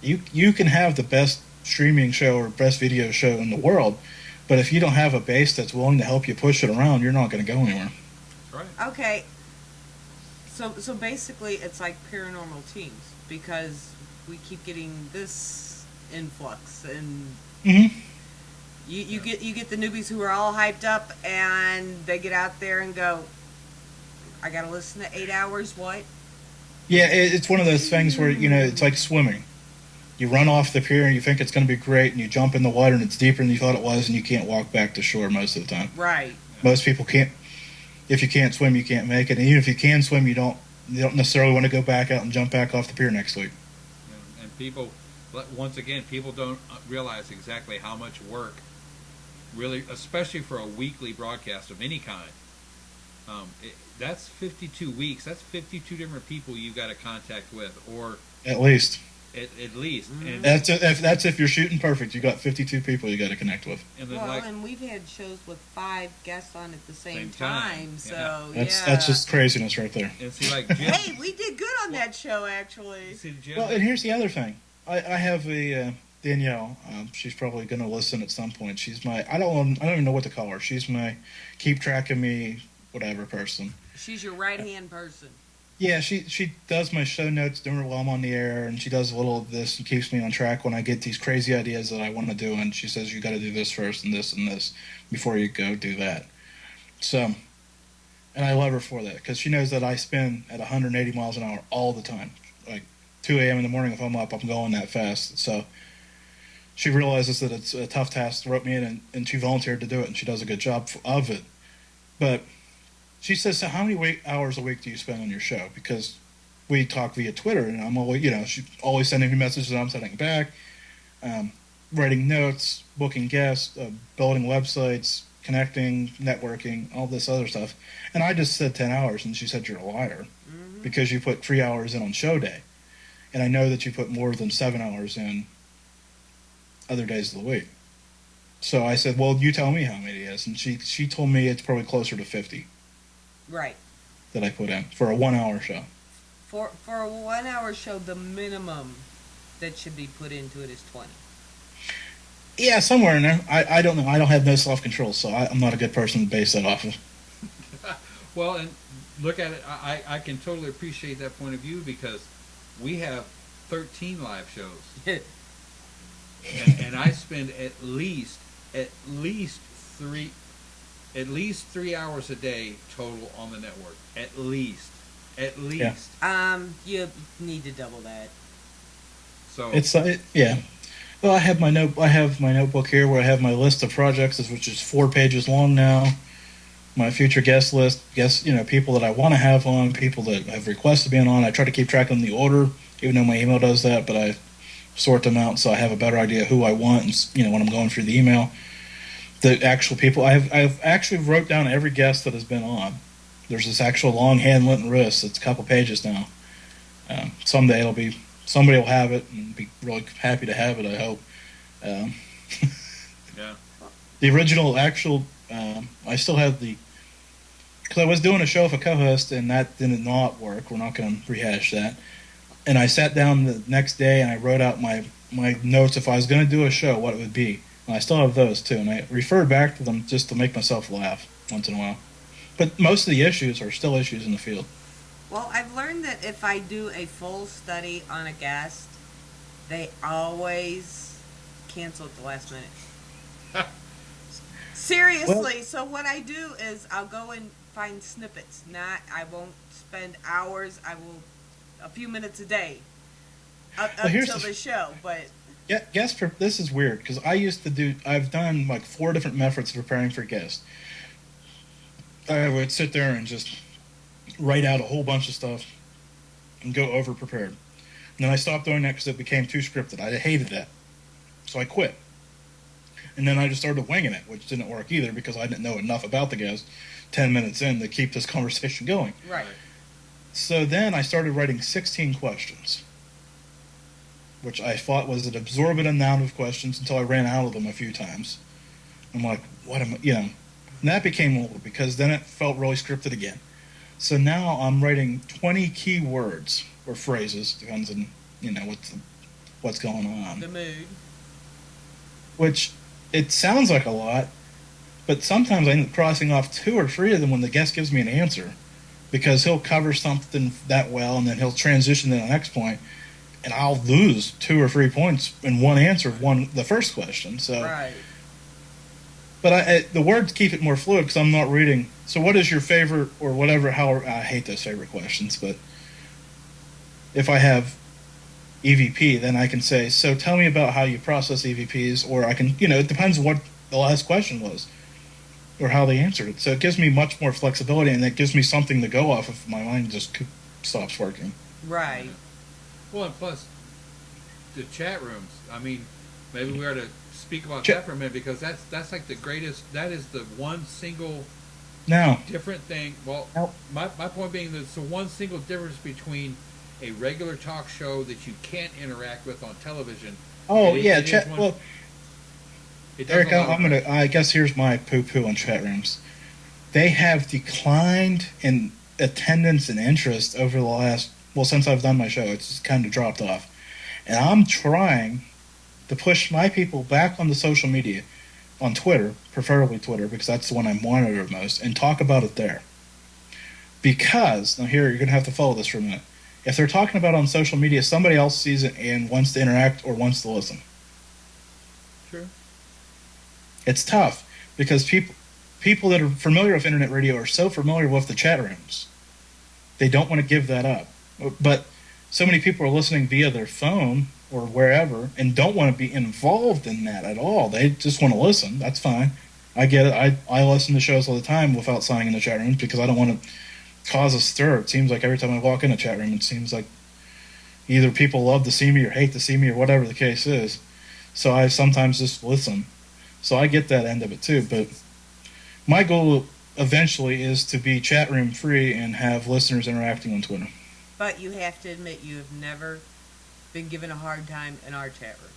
You can have the best streaming show or best video show in the world, but if you don't have a base that's willing to help you push it around, you're not going to go anywhere. Right. Okay. So basically, it's like paranormal teams, because we keep getting this influx, and Mm-hmm. you get the newbies who are all hyped up, and they get out there and go, I gotta listen to 8 hours. What? Yeah, it's one of those things where, it's like swimming. You run off the pier and you think it's going to be great, and you jump in the water and it's deeper than you thought it was, and you can't walk back to shore most of the time. Right. Most people can't. If you can't swim, you can't make it. And even if you can swim, you don't necessarily want to go back out and jump back off the pier next week. And people, once again, people don't realize exactly how much work, really, especially for a weekly broadcast of any kind. That's 52 weeks. That's 52 different people you've got to contact with, or At least. At least. Mm-hmm. And That's if you're shooting perfect. You got 52 people you got to connect with. and then Well, and we've had shows with 5 guests on at the same Same time. time, so That's just craziness right there. and see, like Jim. Hey, we did good on that show, actually. See, Jim. Well, and here's the other thing. I have a Danielle. She's probably going to listen at some point. She's my I don't even know what to call her. She's my keep track of me whatever person. She's your right-hand person. Yeah, she does my show notes while I'm on the air, and she does a little of this and keeps me on track when I get these crazy ideas that I want to do. And she says, you got to do this first and this before you go do that. So, and I love her for that, because she knows that I spin at 180 miles an hour all the time. Like 2 a.m. in the morning, if I'm up, I'm going that fast. So she realizes that it's a tough task, wrote me in, and she volunteered to do it, and she does a good job of it. But she says, so how many hours a week do you spend on your show? Because we talk via Twitter, and I'm always, she's always sending me messages, and I'm sending back, writing notes, booking guests, building websites, connecting, networking, all this other stuff. And I just said 10 hours, and she said, you're a liar, because you put 3 hours in on show day. And I know that you put more than 7 hours in other days of the week. So I said, well, you tell me how many it is. And she told me it's probably closer to 50. Right. That I put in for a 1 hour show. For a 1 hour show, the minimum that should be put into it is 20. Yeah, somewhere in there. I don't know. I don't have no self-control, so I'm not a good person to base that off of. Well, and look at it. I can totally appreciate that point of view, because we have 13 live shows, and I spend at least 3 hours a day total on the network. At least. Yeah. You need to double that. So It's yeah. Well, I have my notebook here where I have my list of projects, which is 4 pages long now. My future guest list, people that I want to have on, people that have requested being on. I try to keep track of the order, even though my email does that, but I sort them out so I have a better idea who I want, and when I'm going through the email. The actual people, I've actually wrote down every guest that has been on. There's this actual long hand-written list. It's a couple pages now. Someday somebody will have it and be really happy to have it, I hope. yeah. The original I still have because I was doing a show with a co-host, and that did not work. We're not going to rehash that. And I sat down the next day and I wrote out my notes if I was going to do a show, what it would be. And I still have those too, and I refer back to them just to make myself laugh once in a while. But most of the issues are still issues in the field. Well, I've learned that if I do a full study on a guest, they always cancel at the last minute. Seriously, so what I do is I'll go and find snippets. I won't spend hours. I will a few minutes a day until the show. But This is weird because I've done like 4 different methods of preparing for guests. I would sit there and just write out a whole bunch of stuff and go over prepared. And then I stopped doing that because it became too scripted. I hated that. So I quit. And then I just started winging it, which didn't work either because I didn't know enough about the guest 10 minutes in to keep this conversation going. Right. So then I started writing 16 questions, which I thought was an absorbent amount of questions until I ran out of them a few times. I'm like, what am I, and that became old because then it felt really scripted again. So now I'm writing 20 key words or phrases, depends on, what's going on. The mood. Which, it sounds like a lot, but sometimes I end up crossing off 2 or 3 of them when the guest gives me an answer. Because he'll cover something that well, and then he'll transition to the next point, and I'll lose 2 or 3 points in one answer, the first question. So, right. But the words keep it more fluid because I'm not reading. So, what is your favorite or whatever? I hate those favorite questions, but if I have EVP, then I can say, so tell me about how you process EVPs, or I can, it depends what the last question was. Or how they answered it. So it gives me much more flexibility, and it gives me something to go off if my mind just stops working. Right. Well, and plus, the chat rooms. I mean, maybe we ought to speak about that for a minute, because that's like the greatest, that is the one single different thing. Well, my point being that it's the one single difference between a regular talk show that you can't interact with on television. Oh, yeah. Eric, I guess here's my poo-poo on chat rooms. They have declined in attendance and interest over the last, since I've done my show, it's just kind of dropped off. And I'm trying to push my people back on the social media, on Twitter, preferably Twitter, because that's the one I monitor most, and talk about it there. Because, now here, you're going to have to follow this for a minute. If they're talking about it on social media, somebody else sees it and wants to interact or wants to listen. Sure. It's tough because people that are familiar with internet radio are so familiar with the chat rooms. They don't want to give that up. But so many people are listening via their phone or wherever and don't want to be involved in that at all. They just want to listen. That's fine. I get it. I listen to shows all the time without signing in the chat rooms because I don't want to cause a stir. It seems like every time I walk in a chat room, it seems like either people love to see me or hate to see me or whatever the case is. So I sometimes just listen. So I get that end of it too, but my goal eventually is to be chat room free and have listeners interacting on Twitter. But you have to admit you have never been given a hard time in our chat room.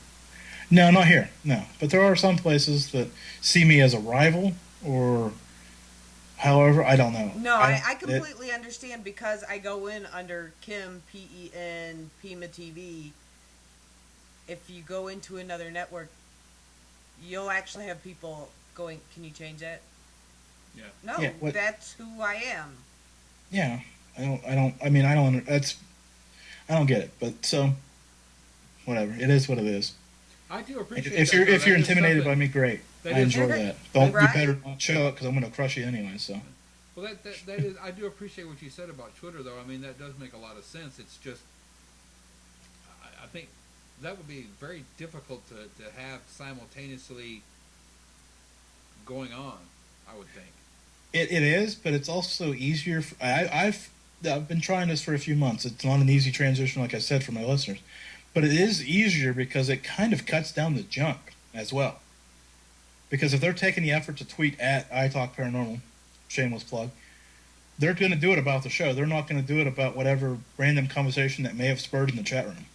No, not here. No, but there are some places that see me as a rival or however, I don't know. No, I completely understand because I go in under Kim, P-E-N, Pema TV. If you go into another network, you'll actually have people going, can you change that? Yeah. No, that's who I am. Yeah. I don't get it, but so whatever. It is what it is. I do appreciate if you're intimidated by me, great. I enjoy that. Don't right? You better not show up because I'm going to crush you anyway, so. Well, that is, I do appreciate what you said about Twitter, though. I mean, that does make a lot of sense. It's just, I think that would be very difficult to have simultaneously going on, I would think. It is, but it's also easier. I've been trying this for a few months. It's not an easy transition, like I said, for my listeners. But it is easier because it kind of cuts down the junk as well. Because if they're taking the effort to tweet at iTalkParanormal, shameless plug, they're going to do it about the show. They're not going to do it about whatever random conversation that may have spurred in the chat room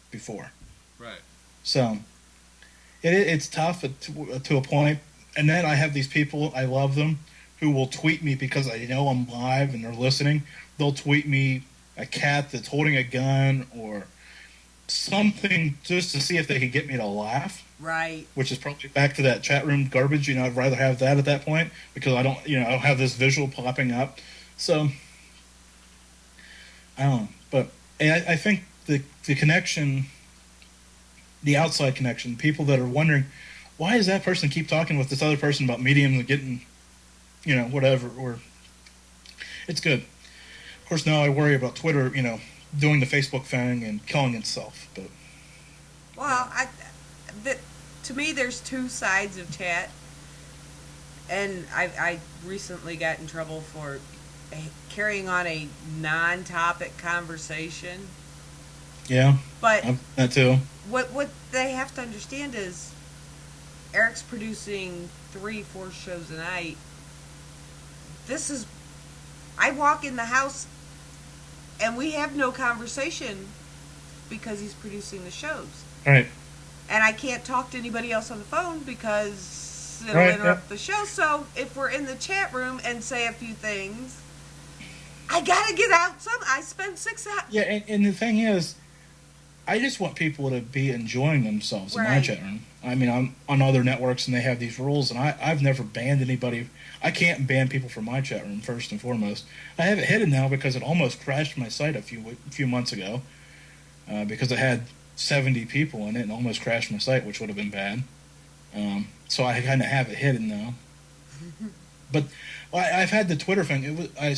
before. Right. So it's tough to a point. And then I have these people, I love them, who will tweet me because I know I'm live and they're listening. They'll tweet me a cat that's holding a gun or something just to see if they can get me to laugh. Right. Which is probably back to that chat room garbage. I'd rather have that at that point because I don't have this visual popping up. So, I don't know. But I think the connection, the outside connection, people that are wondering, why does that person keep talking with this other person about mediums and getting, whatever, or it's good. Of course, now I worry about Twitter, doing the Facebook thing and killing itself. But well, that to me, there's two sides of chat, and I recently got in trouble for carrying on a non-topic conversation. Yeah, but that too. What they have to understand is Eric's producing 3-4 shows a night. I walk in the house and we have no conversation because he's producing the shows. Right. And I can't talk to anybody else on the phone because it'll interrupt the show. So if we're in the chat room and say a few things, I gotta get out I spend 6 hours. Yeah, and the thing is, I just want people to be enjoying themselves in my chat room. I mean, I'm on other networks and they have these rules, and I've never banned anybody. I can't ban people from my chat room, first and foremost. I have it hidden now because it almost crashed my site a few months ago because it had 70 people in it and almost crashed my site, which would have been bad. So I kind of have it hidden now. But I've had the Twitter thing. I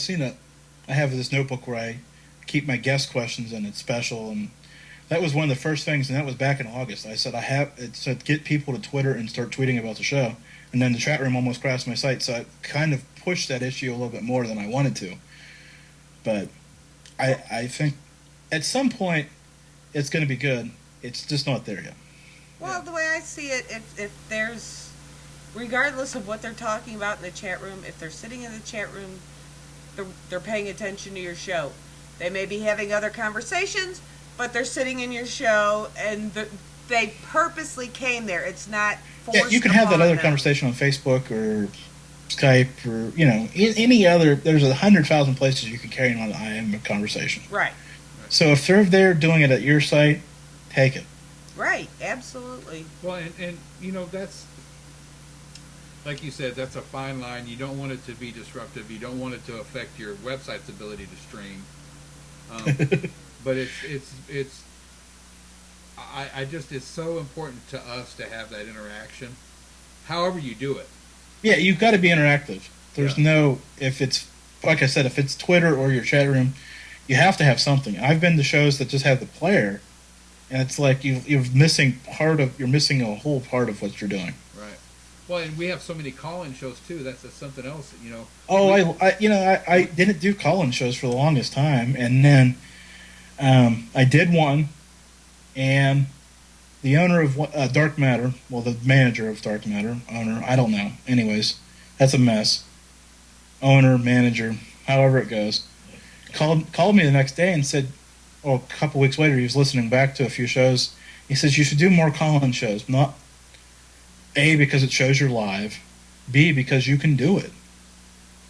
have this notebook where I keep my guest questions, and it's special, and that was one of the first things, and that was back in August. I said it said get people to Twitter and start tweeting about the show, and then the chat room almost crashed my site, so I kind of pushed that issue a little bit more than I wanted to. But I think at some point it's going to be good. It's just not there yet. Well, the way I see it, if there's, regardless of what they're talking about in the chat room, if they're sitting in the chat room, they're paying attention to your show. They may be having other conversations, but they're sitting in your show, and they purposely came there. It's not forced. Yeah, you can have that other them. Conversation on Facebook or Skype or any other. There's 100,000 places you can carry on an IM conversation. Right. So if they're there doing it at your site, take it. Right. Absolutely. Well, and that's, like you said, that's a fine line. You don't want it to be disruptive. You don't want it to affect your website's ability to stream. But it's so important to us to have that interaction. However you do it. Yeah, you've got to be interactive. There's if it's, like I said, if it's Twitter or your chat room, you have to have something. I've been to shows that just have the player, and it's like you're missing a whole part of what you're doing. Right. Well, and we have so many call-in shows too. That's something else, Oh, I didn't do call-in shows for the longest time, and then I did one, and the owner of Dark Matter, well, the manager of Dark Matter, I don't know. Anyways, that's a mess. Owner, manager, however it goes, called me the next day and said, a couple weeks later, he was listening back to a few shows. He says, you should do more call-in shows. Not A, because it shows you're live. B, because you can do it.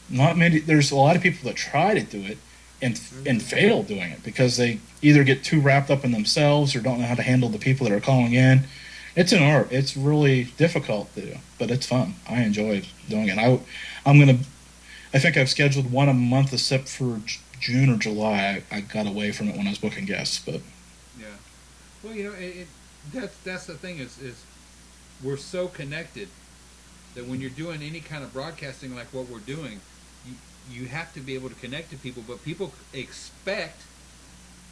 There's a lot of people that try to do it and fail doing it because they either get too wrapped up in themselves or don't know how to handle the people that are calling in. It's an art. It's really difficult to do, but it's fun. I enjoy doing it. I think I've scheduled one a month except for June or July. I got away from it when I was booking guests, but yeah. Well, that's the thing is we're so connected that when you're doing any kind of broadcasting like what we're doing, you have to be able to connect to people, but people expect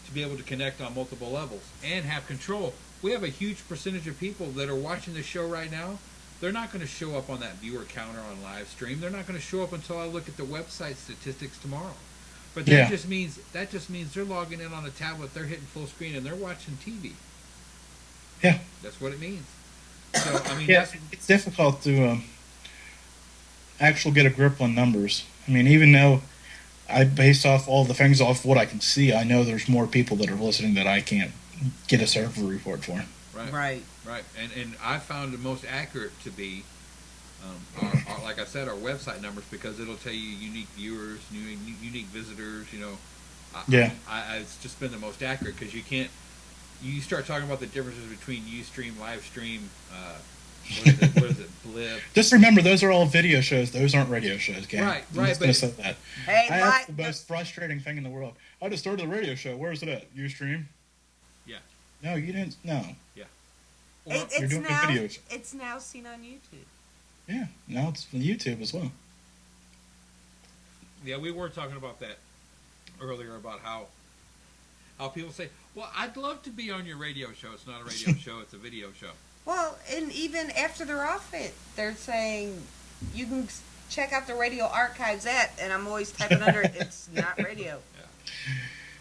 to be able to connect on multiple levels and have control. We have a huge percentage of people that are watching the show right now. They're not going to show up on that viewer counter on live stream. They're not going to show up until I look at the website statistics tomorrow. But that just means they're logging in on a tablet, they're hitting full screen, and they're watching TV. Yeah, that's what it means. So I mean, it's difficult to actually get a grip on numbers. I mean, even though I base all the things off what I can see, I know there's more people that are listening that I can't get a server report for. Right. And I found the most accurate to be, our, like I said, our website numbers, because it'll tell you unique viewers, unique visitors. It's just been the most accurate because you start talking about the differences between Ustream, live stream. What is it? Blip. Just remember, those are all video shows. Those aren't radio shows, gang. Right. I'm just going to say that. Hey, that's the most frustrating thing in the world. I just started a radio show. Where is it at? Ustream? Yeah. No, you didn't. No. Yeah. You're doing a video show. It's now seen on YouTube. Yeah. Now it's on YouTube as well. Yeah, we were talking about that earlier about how people say, well, I'd love to be on your radio show. It's not a radio show. It's a video show. Well, and even after they're off it, they're saying you can check out the radio archives at, and I'm always typing under it, it's not radio. Yeah.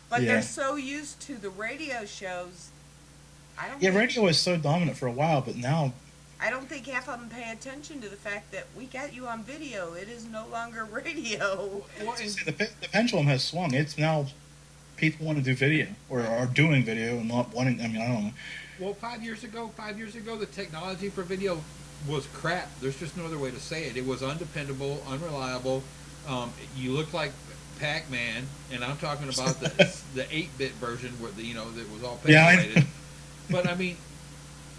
But they're so used to the radio shows. Radio was so dominant for a while, but now I don't think half of them pay attention to the fact that we got you on video. It is no longer radio. The pendulum has swung. It's now people want to do video or are doing video and not wanting. I mean, I don't know. Well, 5 years ago, the technology for video was crap. There's just no other way to say it. It was undependable, unreliable. You looked like Pac-Man, and I'm talking about the 8-bit version where that was all pixelated. Yeah, but I mean,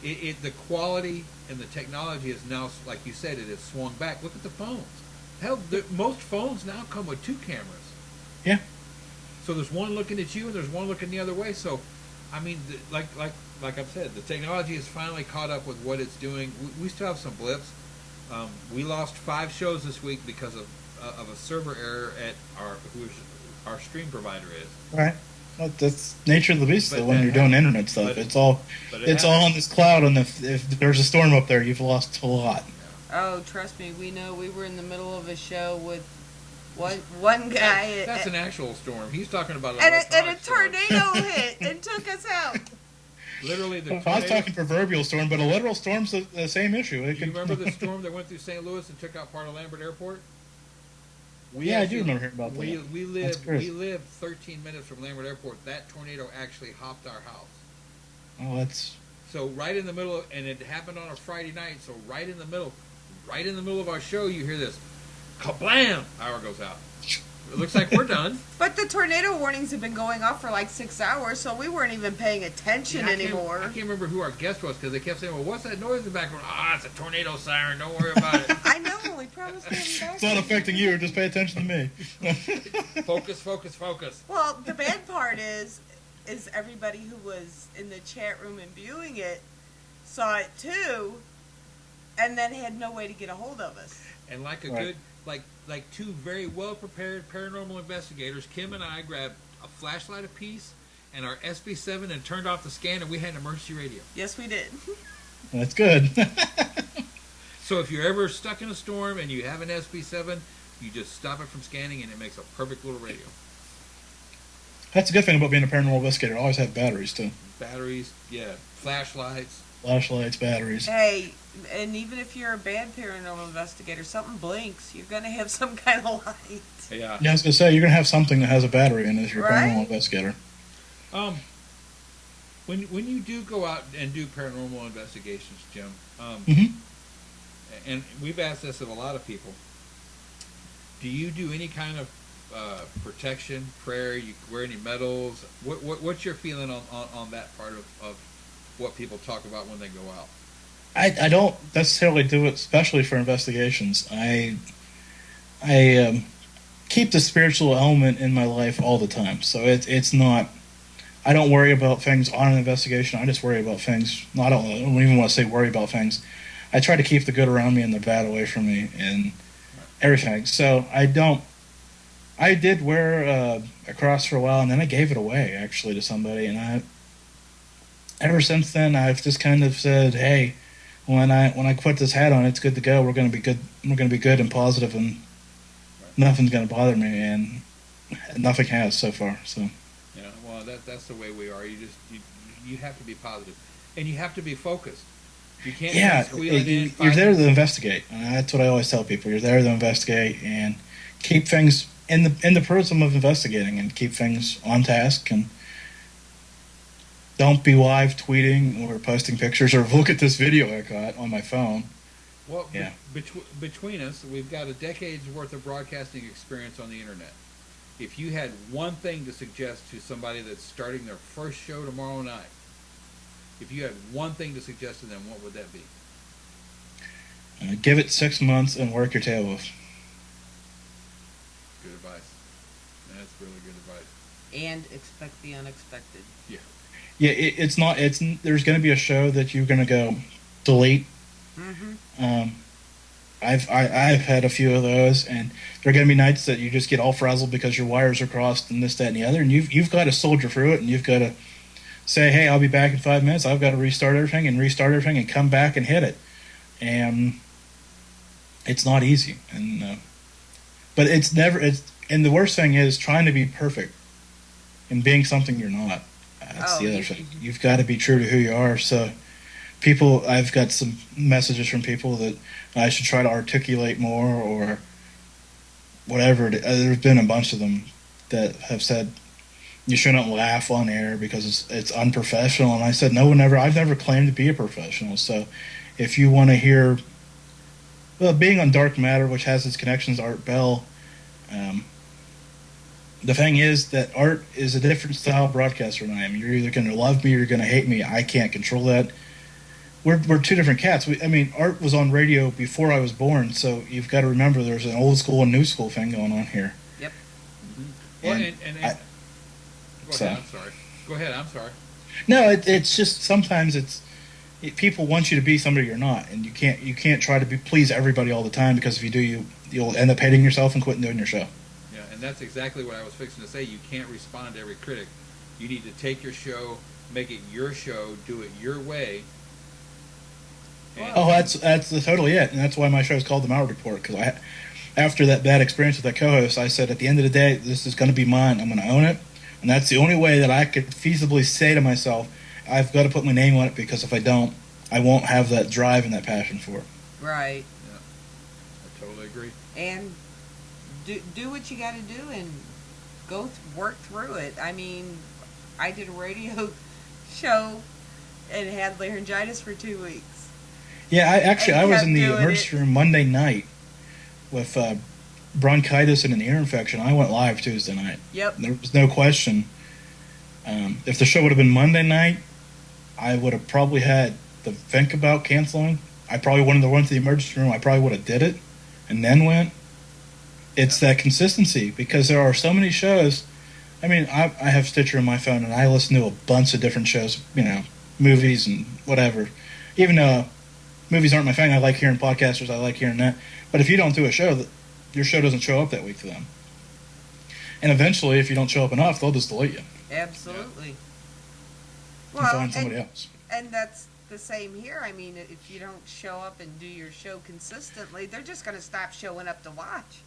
the quality and the technology is now, like you said, it has swung back. Look at the phones. Hell, most phones now come with 2 cameras. Yeah. So there's one looking at you and there's one looking the other way. So, I mean, like I've said, the technology has finally caught up with what it's doing. We still have some blips. We lost 5 shows this week because of a server error at our stream provider is. Right. Well, that's nature of the beast. Though, when you're doing internet stuff, it's all on this cloud, and if there's a storm up there, you've lost a lot. Oh, trust me, we know. We were in the middle of a show with one guy. That's an actual storm. He's talking about and a tornado hit and took us out. Literally, I was talking proverbial storm, but a literal storm's the same issue. Do you remember the storm that went through St. Louis and took out part of Malliard Airport? I do remember hearing about that. We lived 13 minutes from Malliard Airport. That tornado actually hopped our house. Oh, that's so right in the middle, and it happened on a Friday night. So right in the middle of our show, you hear this, kablam! Power goes out. It looks like we're done. But the tornado warnings have been going off for like 6 hours, so we weren't even paying attention anymore. I can't remember who our guest was because they kept saying, "Well, what's that noise in the background?" It's a tornado siren. Don't worry about it. I know. We promised to have back. It's not affecting you. Just pay attention to me. Focus. Well, the bad part is everybody who was in the chat room and viewing it saw it too, and then had no way to get a hold of us. And like a good, like 2 very well prepared paranormal investigators, Kim and I grabbed a flashlight apiece and our SB7 and turned off the scan, and we had an emergency radio. Yes, we did. That's good. So if you're ever stuck in a storm and you have an SB7, you just stop it from scanning, and it makes a perfect little radio. That's a good thing about being a paranormal investigator. I always have batteries too. Batteries, yeah, flashlights, batteries. Hey, and even if you're a bad paranormal investigator, something blinks, you're going to have some kind of light. Yeah. I was going to say, you're going to have something that has a battery in it as your paranormal investigator. When you do go out and do paranormal investigations, Jim, and we've asked this of a lot of people, do you do any kind of protection, prayer? You wear any medals? What's your feeling on that part of what people talk about when they go out? I don't necessarily do it, especially for investigations. I keep the spiritual element in my life all the time, so it's not. I don't worry about things on an investigation. I just worry about things. I don't even want to say worry about things. I try to keep the good around me and the bad away from me and everything. So I don't. I did wear a cross for a while, and then I gave it away actually to somebody, and ever since then I've just kind of said, hey, when I put this hat on, it's good to go. We're going to be good. We're going to be good and positive, and nothing's going to bother me, and nothing has so far. So. Yeah, well, that's the way we are. You have to be positive, and you have to be focused. You can't. Yeah, you're there to investigate. That's what I always tell people. You're there to investigate and keep things in the prism of investigating, and keep things on task, and don't be live tweeting or posting pictures or look at this video I got on my phone. Well, yeah. Between us, we've got a decade's worth of broadcasting experience on the internet. If you had one thing to suggest to somebody that's starting their first show tomorrow night, if you had one thing to suggest to them, what would that be? Give it 6 months and work your tail off. Good advice. That's really good advice. And expect the unexpected. Yeah. Yeah, it's not. There's going to be a show that you're going to go delete. Mm-hmm. I've had a few of those, and there are going to be nights that you just get all frazzled because your wires are crossed and this, that, and the other, and you've got to soldier through it, and you've got to say, hey, I'll be back in 5 minutes. I've got to restart everything and come back and hit it. And it's not easy. And but it's never. And the worst thing is trying to be perfect and being something you're not. That's the other thing. You've got to be true to who you are. So I've got some messages from people that I should try to articulate more or whatever. There's been a bunch of them that have said you shouldn't laugh on air because it's unprofessional. And I said, I've never claimed to be a professional. So if you want to hear, being on Dark Matter, which has its connections to Art Bell, the thing is that Art is a different style broadcaster than I am. You're either going to love me or you're going to hate me. I can't control that. We're two different cats. Art was on radio before I was born, so you've got to remember there's an old school and new school thing going on here. Yep. Well, Go ahead. I'm sorry. No, it's just sometimes people want you to be somebody you're not, and you can't try to please everybody all the time, because if you do, you'll end up hating yourself and quitting doing your show. Yeah, and that's exactly what I was fixing to say. You can't respond to every critic. You need to take your show, make it your show, do it your way. That's totally it, and that's why my show is called the Malliard Report. Because after that bad experience with that co-host, I said at the end of the day, this is going to be mine. I'm going to own it, and that's the only way that I could feasibly say to myself, I've got to put my name on it, because if I don't, I won't have that drive and that passion for it. Right. Yeah, I totally agree. And do what you got to do and work through it. I mean, I did a radio show and had laryngitis for 2 weeks. Yeah, I was in the emergency room Monday night with bronchitis and an ear infection. I went live Tuesday night. Yep. There was no question. If the show would have been Monday night, I would have probably had to think about canceling. I probably wouldn't have went to the emergency room. I probably would have did it and then went. It's that consistency, because there are so many shows. I mean, I have Stitcher on my phone, and I listen to a bunch of different shows, movies and whatever. Even though movies aren't my thing, I like hearing podcasters, I like hearing that. But if you don't do a show, your show doesn't show up that week to them. And eventually, if you don't show up enough, they'll just delete you. Absolutely. And find somebody else. And that's the same here. I mean, if you don't show up and do your show consistently, they're just going to stop showing up to watch.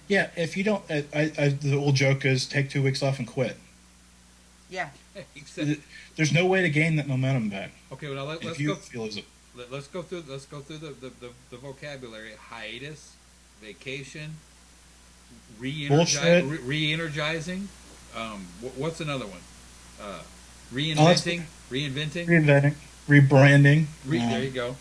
Yeah, if you don't, the old joke is take 2 weeks off and quit. Yeah. There's no way to gain that momentum back. Okay, well, let's go through the vocabulary: hiatus, vacation, re-energizing. What's another one? Reinventing, rebranding. There you go.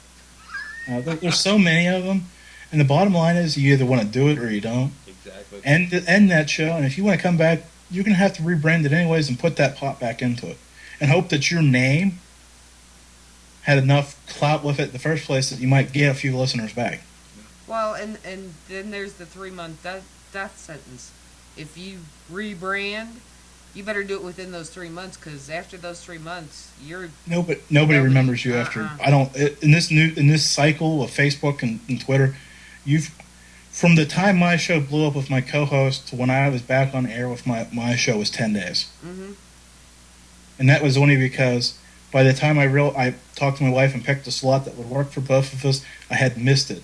There's so many of them, and the bottom line is you either want to do it or you don't. Exactly. End that show, and if you want to come back, you're going to have to rebrand it anyways and put that pot back into it, and hope that your name had enough clout with it in the first place that you might get a few listeners back. Well, and then there's the 3-month death sentence. If you rebrand, you better do it within those 3 months, because after those 3 months, nobody remembers you after. I don't. In this cycle of Facebook and Twitter, from the time my show blew up with my co-host to when I was back on air with my show was 10 days. Mm-hmm. And that was only because by the time I talked to my wife and picked a slot that would work for both of us, I had missed it.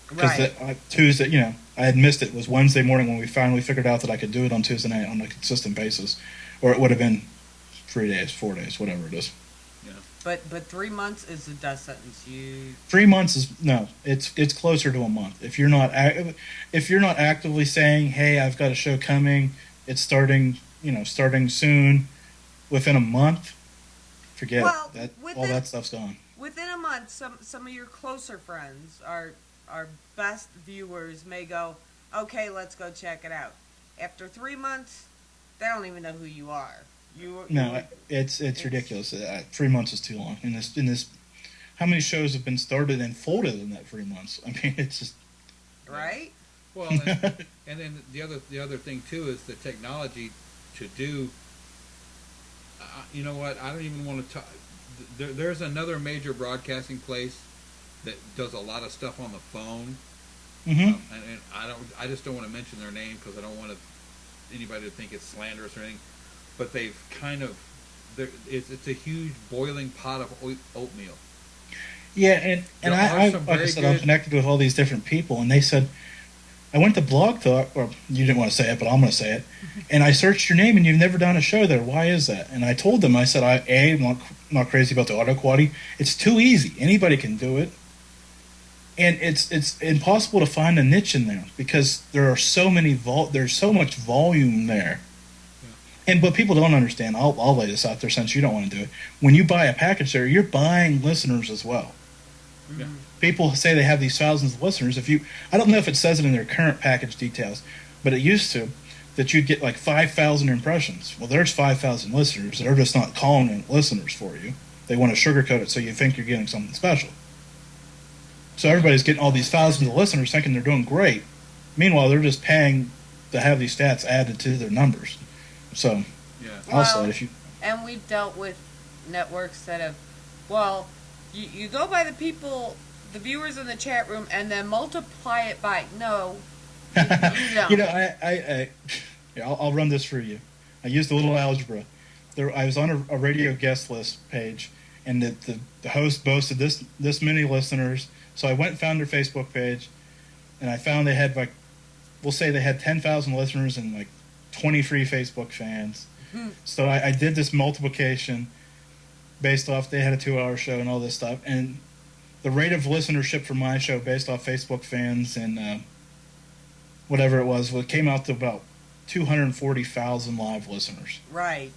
Because Tuesday, I had missed it. It was Wednesday morning when we finally figured out that I could do it on Tuesday night on a consistent basis. Or it would have been 3 days, 4 days, whatever it is. Yeah. But 3 months is the death sentence. 3 months is it's closer to a month. If you're not actively saying, "Hey, I've got a show coming. It's starting soon," within a month, forget it. All that stuff's gone. Within a month, some of your closer friends, our best viewers, may go, "Okay, let's go check it out." After 3 months, they don't even know who you are. It's ridiculous. 3 months is too long. In this, how many shows have been started and folded in that 3 months? I mean, it's just right. Well, and then the other thing too is the technology to do. You know what? I don't even want to talk. There's another major broadcasting place that does a lot of stuff on the phone, and I just don't want to mention their name because I don't want anybody to think it's slanderous or anything. But they've kind of it's a huge boiling pot of oatmeal. Yeah, and I like I said, I'm connected with all these different people, and they said, I went to Blog Talk, or you didn't want to say it, but I'm going to say it, and I searched your name, and you've never done a show there. Why is that? And I told them, I said, I'm not crazy about the audio quality. It's too easy. Anybody can do it. And it's impossible to find a niche in there because there are so many there's so much volume there. And but people don't understand. I'll lay this out there since you don't want to do it. When you buy a package there, you're buying listeners as well. Yeah. People say they have these thousands of listeners. I don't know if it says it in their current package details, but it used to that you'd get like 5,000 impressions. Well, there's 5,000 listeners. They're just not calling it listeners for you. They want to sugarcoat it so you think you're getting something special. So everybody's getting all these thousands of listeners thinking they're doing great. Meanwhile, they're just paying to have these stats added to their numbers. So, also, and we've dealt with networks that have, you go by the people, the viewers in the chat room, and then multiply it by, no, you don't. I'll run this for you. I used a little algebra. I was on a radio guest list page, and the host boasted this many listeners. So I went and found their Facebook page, and I found they had we'll say they had 10,000 listeners and 23 Facebook fans. Mm-hmm. So I did this multiplication based off, they had a 2-hour show and all this stuff, and the rate of listenership for my show based off Facebook fans and whatever it was, came out to about 240,000 live listeners. Right.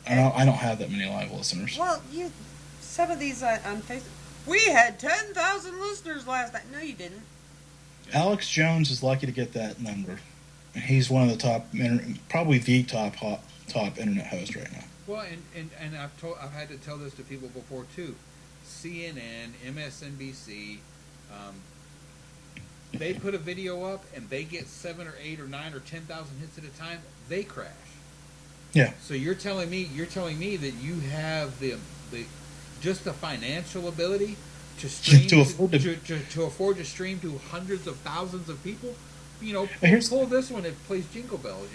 I don't have that many live listeners. Well, some of these on Facebook. We had 10,000 listeners last night. No, you didn't. Alex Jones is lucky to get that number. He's one of the top, probably the top internet host right now. Well, and I've had to tell this to people before too. CNN, MSNBC, they put a video up and they get 7 or 8 or 9 or 10,000 hits at a time. They crash. Yeah. So you're telling me that you have the just the financial ability to stream to afford to stream to hundreds of thousands of people. Pull this one. It plays Jingle Bells.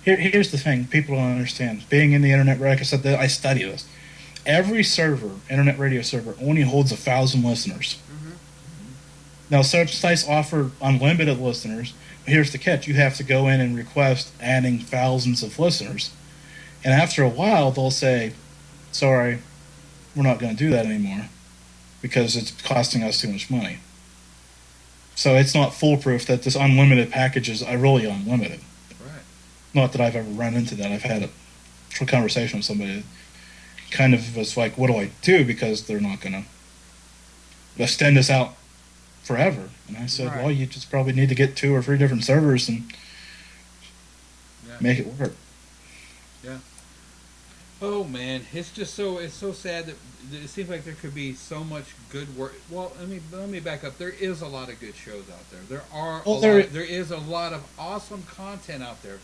Here's the thing: people don't understand. Being in the internet, like I said, I study this. Every server, internet radio server, only holds 1,000 listeners. Mm-hmm. Now, such sites offer unlimited listeners. But here's the catch: you have to go in and request adding thousands of listeners, and after a while, they'll say, "Sorry, we're not going to do that anymore because it's costing us too much money." So it's not foolproof that this unlimited package are really unlimited. Right. Not that I've ever run into that. I've had a conversation with somebody that kind of was like, what do I do? Because they're not going to extend this out forever. And I said, well, you just probably need to get 2 or 3 different servers and make it work. Yeah. Oh man, it's so sad that it seems like there could be so much good work. Well, let me back up. There is a lot of good shows out there. There is a lot of awesome content out there,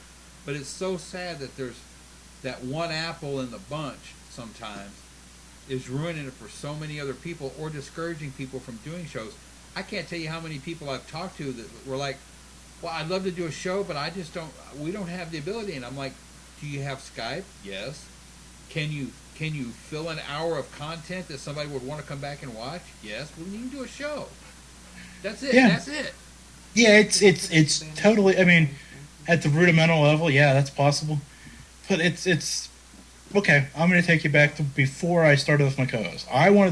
but it's so sad that there's that one apple in the bunch sometimes is ruining it for so many other people or discouraging people from doing shows. I can't tell you how many people I've talked to that were like, "Well, I'd love to do a show, but we don't have the ability." And I'm like, "Do you have Skype?" Yes. Can you fill an hour of content that somebody would want to come back and watch? Yes. Well, you can do a show. That's it. Yeah. That's it. Yeah, it's totally. I mean, at the rudimental level, yeah, that's possible. But it's okay. I'm going to take you back to before I started with my co-host. I was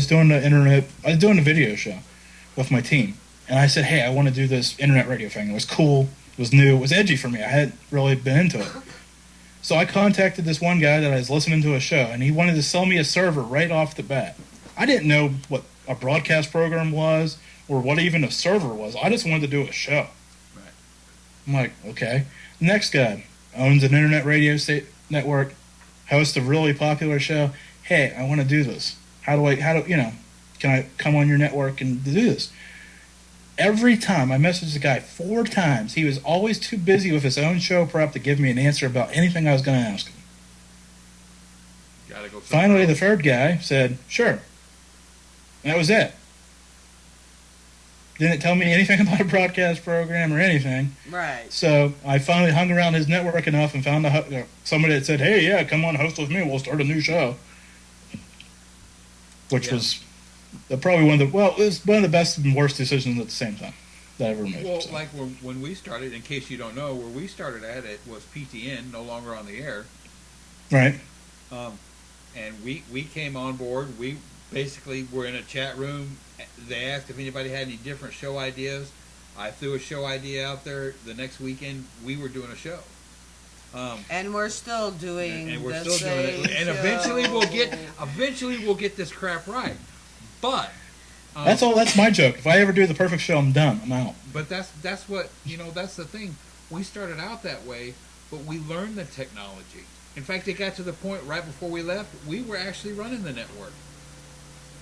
doing a video show with my team, and I said, hey, I want to do this internet radio thing. It was cool. It was new. It was edgy for me. I hadn't really been into it. So I contacted this one guy that I was listening to a show, and he wanted to sell me a server right off the bat. I didn't know what a broadcast program was or what even a server was. I just wanted to do a show. Right. I'm like, okay. Next guy owns an internet radio network, hosts a really popular show. Hey, I want to do this. Can I come on your network and do this? Every time I messaged the guy 4 times, he was always too busy with his own show prep to give me an answer about anything I was going to ask him. Gotta go. Finally, the third guy said, sure. And that was it. didn't tell me anything about a broadcast program or anything. Right. So I finally hung around his network enough and found somebody that said, "Hey, yeah, come on, host with me. We'll start a new show." Which was probably it was one of the best and worst decisions at the same time that I ever made. Well, so. like when we started, in case you don't know, where we started at it was PTN, no longer on the air. Right. And we came on board. We basically were in a chat room. They asked if anybody had any different show ideas. I threw a show idea out there. The next weekend, we were doing a show. And we're still doing and we're the still doing same it. And eventually we'll get this crap right. But that's my joke. If I ever do the perfect show, I'm done. I'm out. But that's what that's the thing. We started out that way, but we learned the technology. In fact, it got to the point right before we left, we were actually running the network.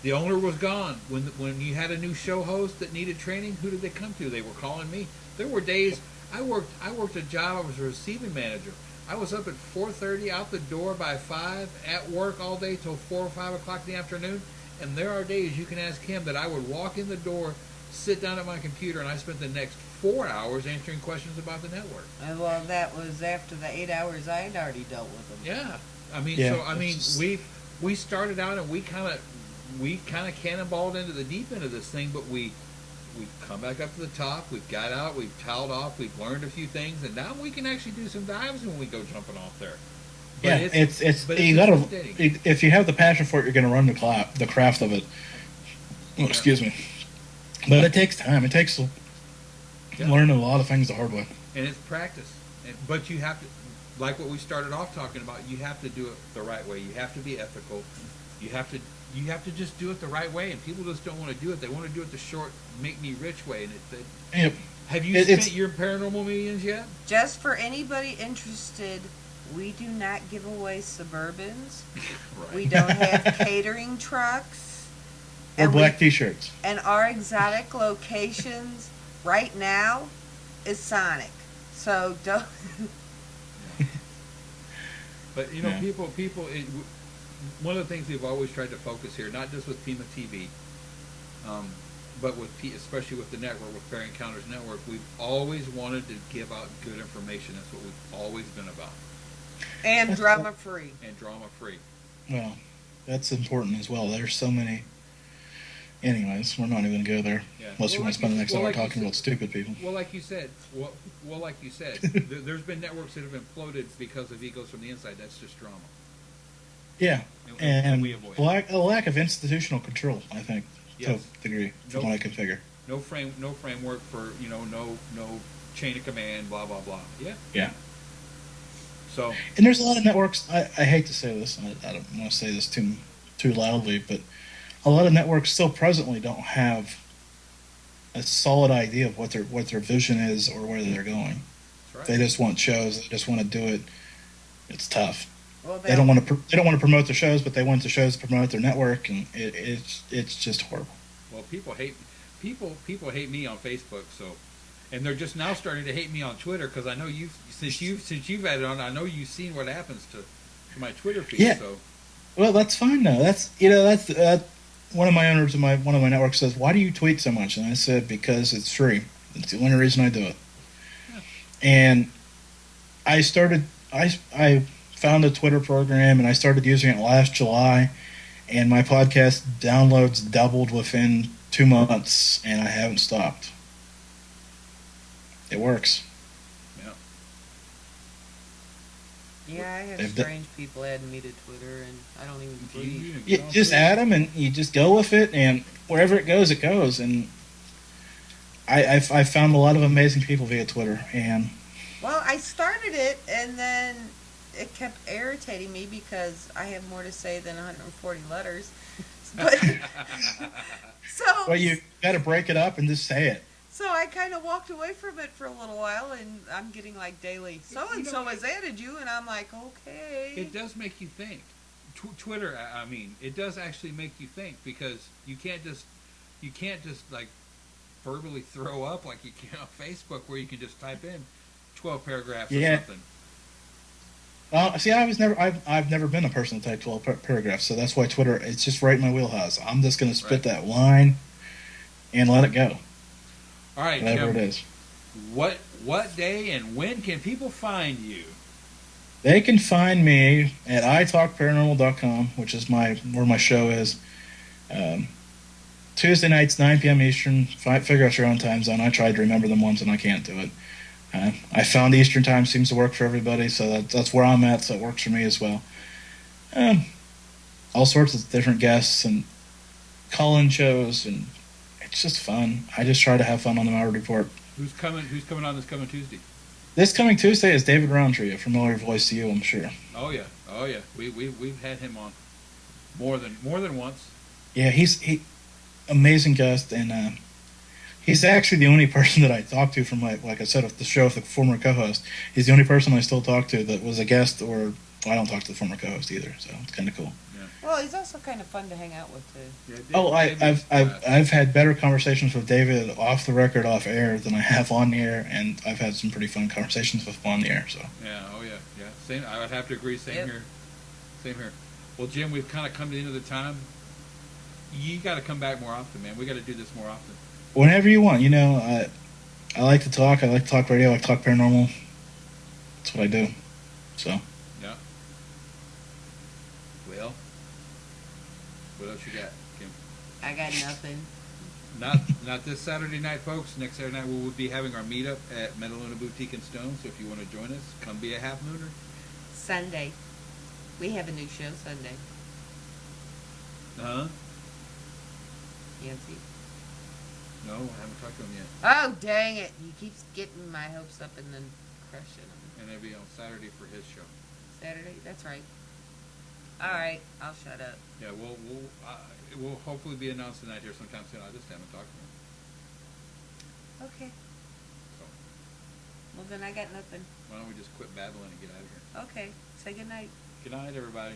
The owner was gone. When you had a new show host that needed training, who did they come to? They were calling me. There were days I worked a job. I was a receiving manager. I was up at 4:30, out the door by 5, at work all day till 4 or 5 o'clock in the afternoon. And there are days, you can ask him, that I would walk in the door, sit down at my computer, and I spent the next 4 hours answering questions about the network. Well, that was after the 8 hours I had already dealt with them. Yeah, we started out and we kind of cannonballed into the deep end of this thing, but we've come back up to the top. We've got out. We've toweled off. We've learned a few things, and now we can actually do some dives when we go jumping off there. But if you have the passion for it, you're going to run the craft of it. Oh, excuse me. But it takes time. It takes learning a lot of things the hard way. And it's practice. But you have to, like what we started off talking about, you have to do it the right way. You have to be ethical. You have to just do it the right way. And people just don't want to do it. They want to do it the short, make me rich way. And have you spent your paranormal millions yet? Just for anybody interested, we do not give away Suburbans. Right. We don't have catering trucks. Or black T-shirts. And our exotic locations right now is Sonic. So don't. But people. One of the things we've always tried to focus here, not just with Pema TV, but especially with the network, with Fair Encounters Network, we've always wanted to give out good information. That's what we've always been about. And drama free. Well, that's important as well. There's so many. Anyways, we're not even going to go there. Yeah. Unless you want to spend the next hour talking about stupid people. Well, like you said, there's been networks that have imploded because of egos from the inside. That's just drama. Yeah, and we avoid a lack of institutional control, I think, to a degree, from what I can figure. No framework for no chain of command, blah blah blah. Yeah. Yeah. So. And there's a lot of networks. I hate to say this. I don't want to say this too loudly, but a lot of networks still presently don't have a solid idea of what their vision is or where they're going. That's right. They just want shows. They just want to do it. It's tough. Well, they don't want to promote their shows, but they want the shows to promote their network, and it's just horrible. Well, people hate me on Facebook, and they're just now starting to hate me on Twitter because I know since you've had it on, I know you've seen what happens to my Twitter feed. Yeah. So. Well, that's fine though. That's one of my owners of one of my networks says, "Why do you tweet so much?" And I said, "Because it's free. It's the only reason I do it." Yeah. And I found a Twitter program and I started using it last July, and my podcast downloads doubled within 2 months, and I haven't stopped. It works. Yeah. Yeah, I have strange people adding me to Twitter, and I don't even believe. You just add them, and you just go with it, and wherever it goes, it goes. And I found a lot of amazing people via Twitter. And well, I started it, and then it kept irritating me because I have more to say than 140 letters. But well, you got to break it up and just say it. So I kind of walked away from it for a little while, and I'm getting like daily, so-and-so has added you, and I'm like, okay. It does make you think. Twitter, I mean, it does actually make you think, because you can't just like verbally throw up like you can on Facebook, where you can just type in 12 paragraphs or something. See, I've never been a person to type 12 paragraphs, so that's why Twitter, it's just right in my wheelhouse. I'm just going to spit that line and let it go. All right, whatever Jim, it is. What day and when can people find you? They can find me at italkparanormal.com, which is where my show is. Tuesday nights, 9 p.m. Eastern. Figure out your own time zone. I tried to remember them once and I can't do it. I found Eastern time seems to work for everybody, so that's where I'm at, so it works for me as well. All sorts of different guests and call-in shows, and it's just fun. I just try to have fun on the Malliard Report. Who's coming on this coming Tuesday? This coming Tuesday is David Roundtree, a familiar voice to you, I'm sure. Oh yeah. We've had him on more than once. Yeah, he's amazing guest, and he's actually the only person that I talked to from like I said, the show with the former co-host. He's the only person I still talk to that was a guest, or I don't talk to the former co-host either. So it's kind of cool. Yeah. Well, he's also kind of fun to hang out with too. Yeah, I've had better conversations with David off the record, off air than I have on the air, and I've had some pretty fun conversations with him on the air. So yeah, same. I would have to agree. Same here. Well, Jim, we've kind of come to the end of the time. You got to come back more often, man. We got to do this more often. Whenever you want. I like to talk. I like to talk radio. I like to talk paranormal. That's what I do. So. Yeah. Well, what else you got, Kim? I got nothing. Not this Saturday night, folks. Next Saturday night we will be having our meetup at Metaluna Boutique and Stone. So if you want to join us, come be a half mooner. Sunday. We have a new show Sunday. Yancy. No, I haven't talked to him yet. Oh, dang it. He keeps getting my hopes up and then crushing them. And it'll be on Saturday for his show. Saturday? That's right. All right. I'll shut up. Yeah, it will hopefully be announced tonight here sometime soon. I just haven't talked to him. Okay. So, Well, then I got nothing. why don't we just quit babbling and get out of here? Okay. Say good night. Good night, everybody.